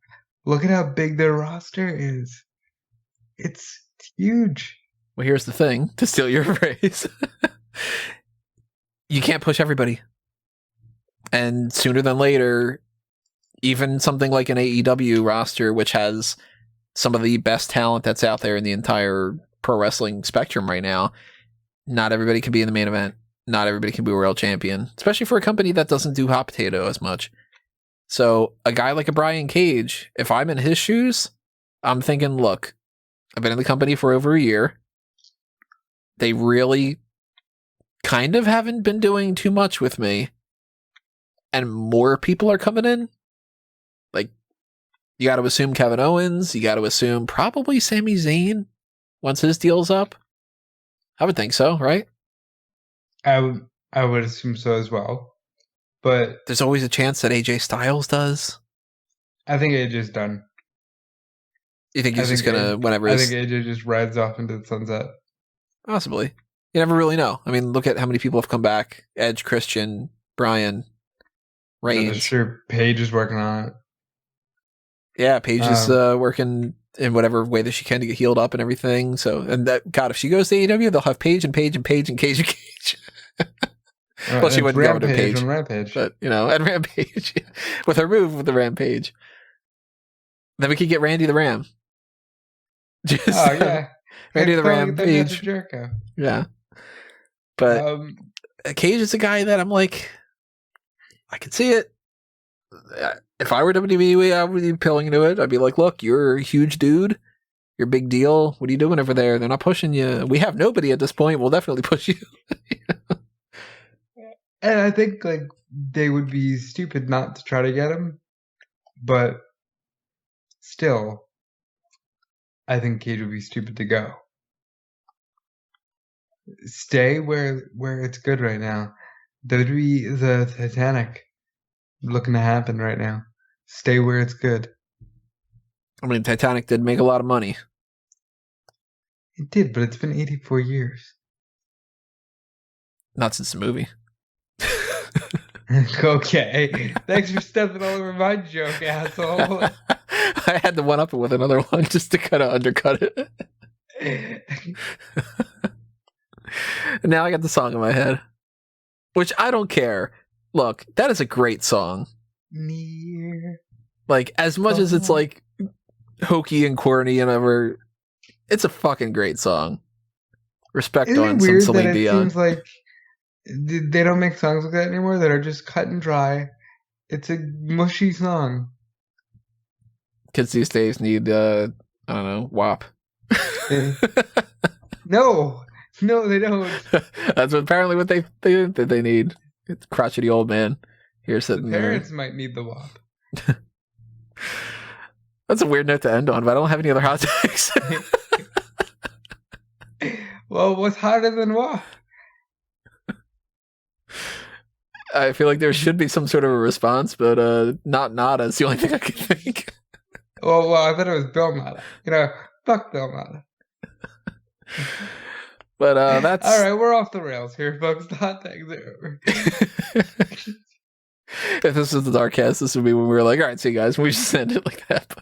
Look at how big their roster is. It's huge. Well, here's the thing, to steal your phrase. You can't push everybody. And sooner than later, even something like an AEW roster, which has some of the best talent that's out there in the entire pro wrestling spectrum right now, not everybody can be in the main event. Not everybody can be a world champion, especially for a company that doesn't do hot potato as much. So a guy like a Brian Cage, if I'm in his shoes, I'm thinking, look, I've been in the company for over a year. They really kind of haven't been doing too much with me. And more people are coming in. Like, you got to assume Kevin Owens. You got to assume probably Sami Zayn once his deal's up. I would think so, right? I would assume so as well. But there's always a chance that AJ Styles does. I think AJ's done. You think he's just gonna whenever? I think AJ just rides off into the sunset. Possibly. You never really know. I mean, look at how many people have come back: Edge, Christian, Bryan, Reigns. I'm sure Paige is working on it. Yeah, Paige is working in whatever way that she can to get healed up and everything. So, and that, God, if she goes to AEW, they'll have Paige and Paige and Paige and Cage and Cage. Well, she wouldn't go under Paige, Rampage, but and Rampage with her move with the Rampage. Then we could get Randy the Ram. Just, yeah, Randy the Rampage. Yeah, but Cage is a guy that I'm like, I could see it. If I were WWE, I would be appealing into it. I'd be like, look, you're a huge dude. You're a big deal. What are you doing over there? They're not pushing you. We have nobody at this point. We'll definitely push you. And I think like they would be stupid not to try to get him. But still, I think Cage would be stupid to go. Stay where it's good right now. WWE is a Titanic looking to happen right now. Stay where it's good. I mean, Titanic did make a lot of money. It did, but it's been 84 years. Not since the movie. Okay. Thanks for stepping all over my joke, asshole. I had to one up it with another one just to kind of undercut it. And now I got the song in my head, which I don't care. Look, that is a great song. Near. Like, as much as it's like hokey and corny and whatever, it's a fucking great song. Respect on some Celine Dion. It seems like they don't make songs like that anymore that are just cut and dry. It's a mushy song. Kids these days need, I don't know, WAP. No, they don't. That's apparently what they need. It's crotchety old man here sitting there. Parents might need the WAP. That's a weird note to end on, but I don't have any other hot takes. Well, what's hotter than WAP? I feel like there should be some sort of a response, but not Nada is the only thing I can think. Well, I thought it was Bill Nada. Fuck Bill Nada. But that's all right. We're off the rails here, folks. The hot tags are over. If this was the Darkcast, this would be when we were like, all right, see you guys, we just end it like that.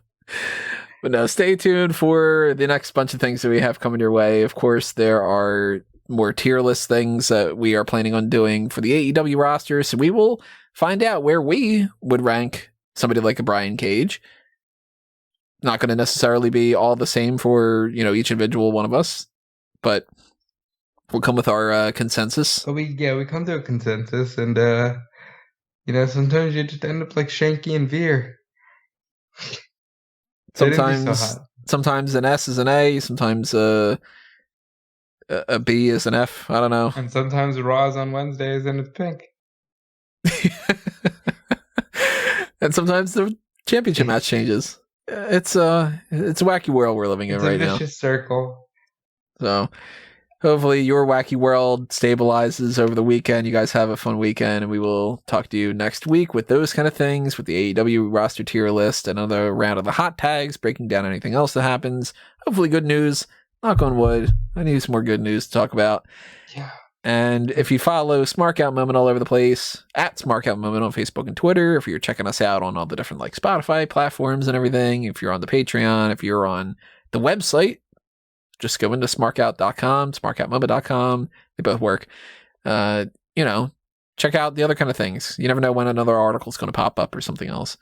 But no, stay tuned for the next bunch of things that we have coming your way. Of course, there are more tier list things that we are planning on doing for the AEW roster, so we will find out where we would rank somebody like a Brian Cage. Not going to necessarily be all the same for each individual one of us, but we'll come with our consensus. So we come to a consensus, and sometimes you just end up like Shanky and Veer. Sometimes an S is an A, sometimes a B is an F. I don't know. And sometimes Raw's on Wednesdays and it's pink. And sometimes the championship match changes. It's a wacky world we're living in right now. It's a vicious circle. So hopefully your wacky world stabilizes over the weekend. You guys have a fun weekend, and we will talk to you next week with those kind of things, with the AEW roster tier list, another round of the hot tags, breaking down anything else that happens. Hopefully good news. Knock on wood. I need some more good news to talk about. Yeah. And if you follow Smark Out Moment all over the place, at Smark Out Moment on Facebook and Twitter, if you're checking us out on all the different Spotify platforms and everything, if you're on the Patreon, if you're on the website, just go into smarkout.com, smarkoutmoba.com. They both work. Check out the other kind of things. You never know when another article is going to pop up or something else.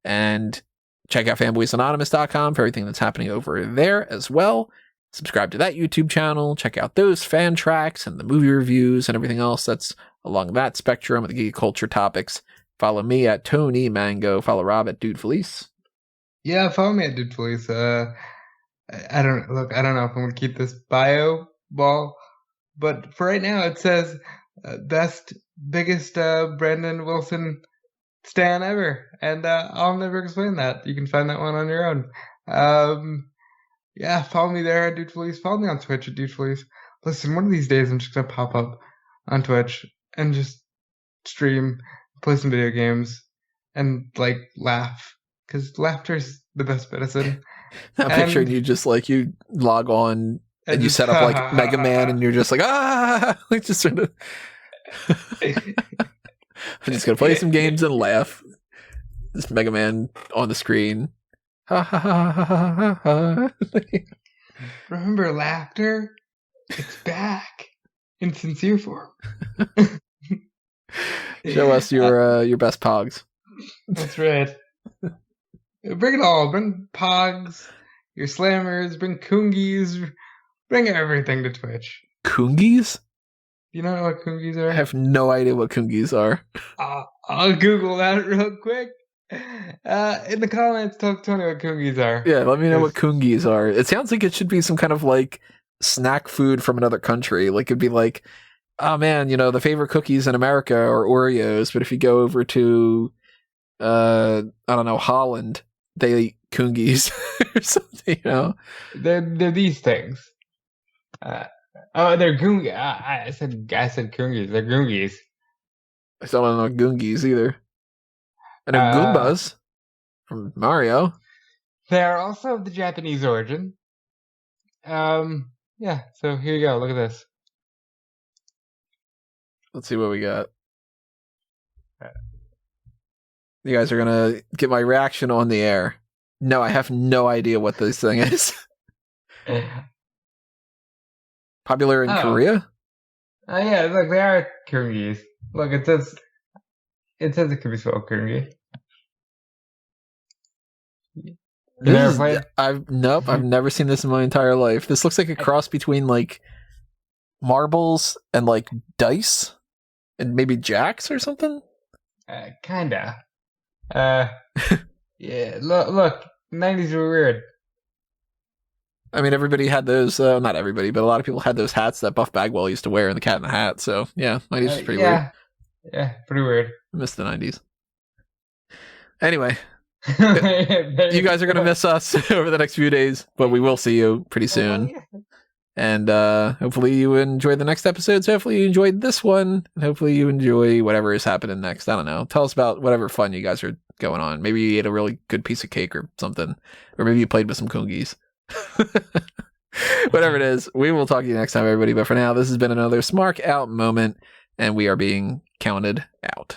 And check out fanboysanonymous.com for everything that's happening over there as well. Subscribe to that YouTube channel. Check out those fan tracks and the movie reviews and everything else that's along that spectrum of the geek culture topics. Follow me at Tony Mango. Follow Rob at Dude Felice. Yeah, follow me at Dude Felice. I don't know if I'm going to keep this bio ball, but for right now it says biggest Brandon Wilson stan ever, and I'll never explain that. You can find that one on your own. Yeah, follow me there at Dude Felice. Follow me on Twitch at Dude Felice. Listen, one of these days I'm just going to pop up on Twitch and just stream, play some video games, and laugh, because laughter's the best medicine. I'm picturing you just you log on and you set up Mega Man and you're just just sort of I'm just gonna play some games and laugh. This Mega Man on the screen. Remember laughter? It's back in sincere form. Show us your best pogs. That's right. Bring it all. Bring pogs, your slammers, bring kungies, bring everything to Twitch. Kungies? You know what kungies are? I have no idea what kungies are. I'll Google that real quick. In the comments, tell Tony what kungies are. Yeah, let me know what kungies are. It sounds like it should be some kind of snack food from another country. It'd be oh man, the favorite cookies in America are Oreos, but if you go over to I don't know, Holland, they eat kungies or something, They're these things. They're goongies. I said kungies. They're goongies. I still don't know goongies either. I know Goombas from Mario. They are also of the Japanese origin. Yeah, so here you go. Look at this. Let's see what we got. You guys are going to get my reaction on the air. No, I have no idea what this thing is. Popular in Korea? Yeah, look, they are kungies. Look, it says it could be spelled kungi. I've never seen this in my entire life. This looks like a cross between marbles and dice and maybe jacks or something. Kinda. Yeah. Look. 90s were weird. I mean, everybody had those. Not everybody, but a lot of people had those hats that Buff Bagwell used to wear in The Cat in the Hat. So yeah, 90s was pretty weird. Yeah, pretty weird. I missed the 90s. Anyway. You guys are going to miss us over the next few days, but we will see you pretty soon. And hopefully you enjoyed the next episodes. Hopefully you enjoyed this one. And hopefully you enjoy whatever is happening next. I don't know. Tell us about whatever fun you guys are going on. Maybe you ate a really good piece of cake or something. Or maybe you played with some kungies. Whatever it is, we will talk to you next time, everybody. But for now, this has been another Smark Out moment, and we are being counted out.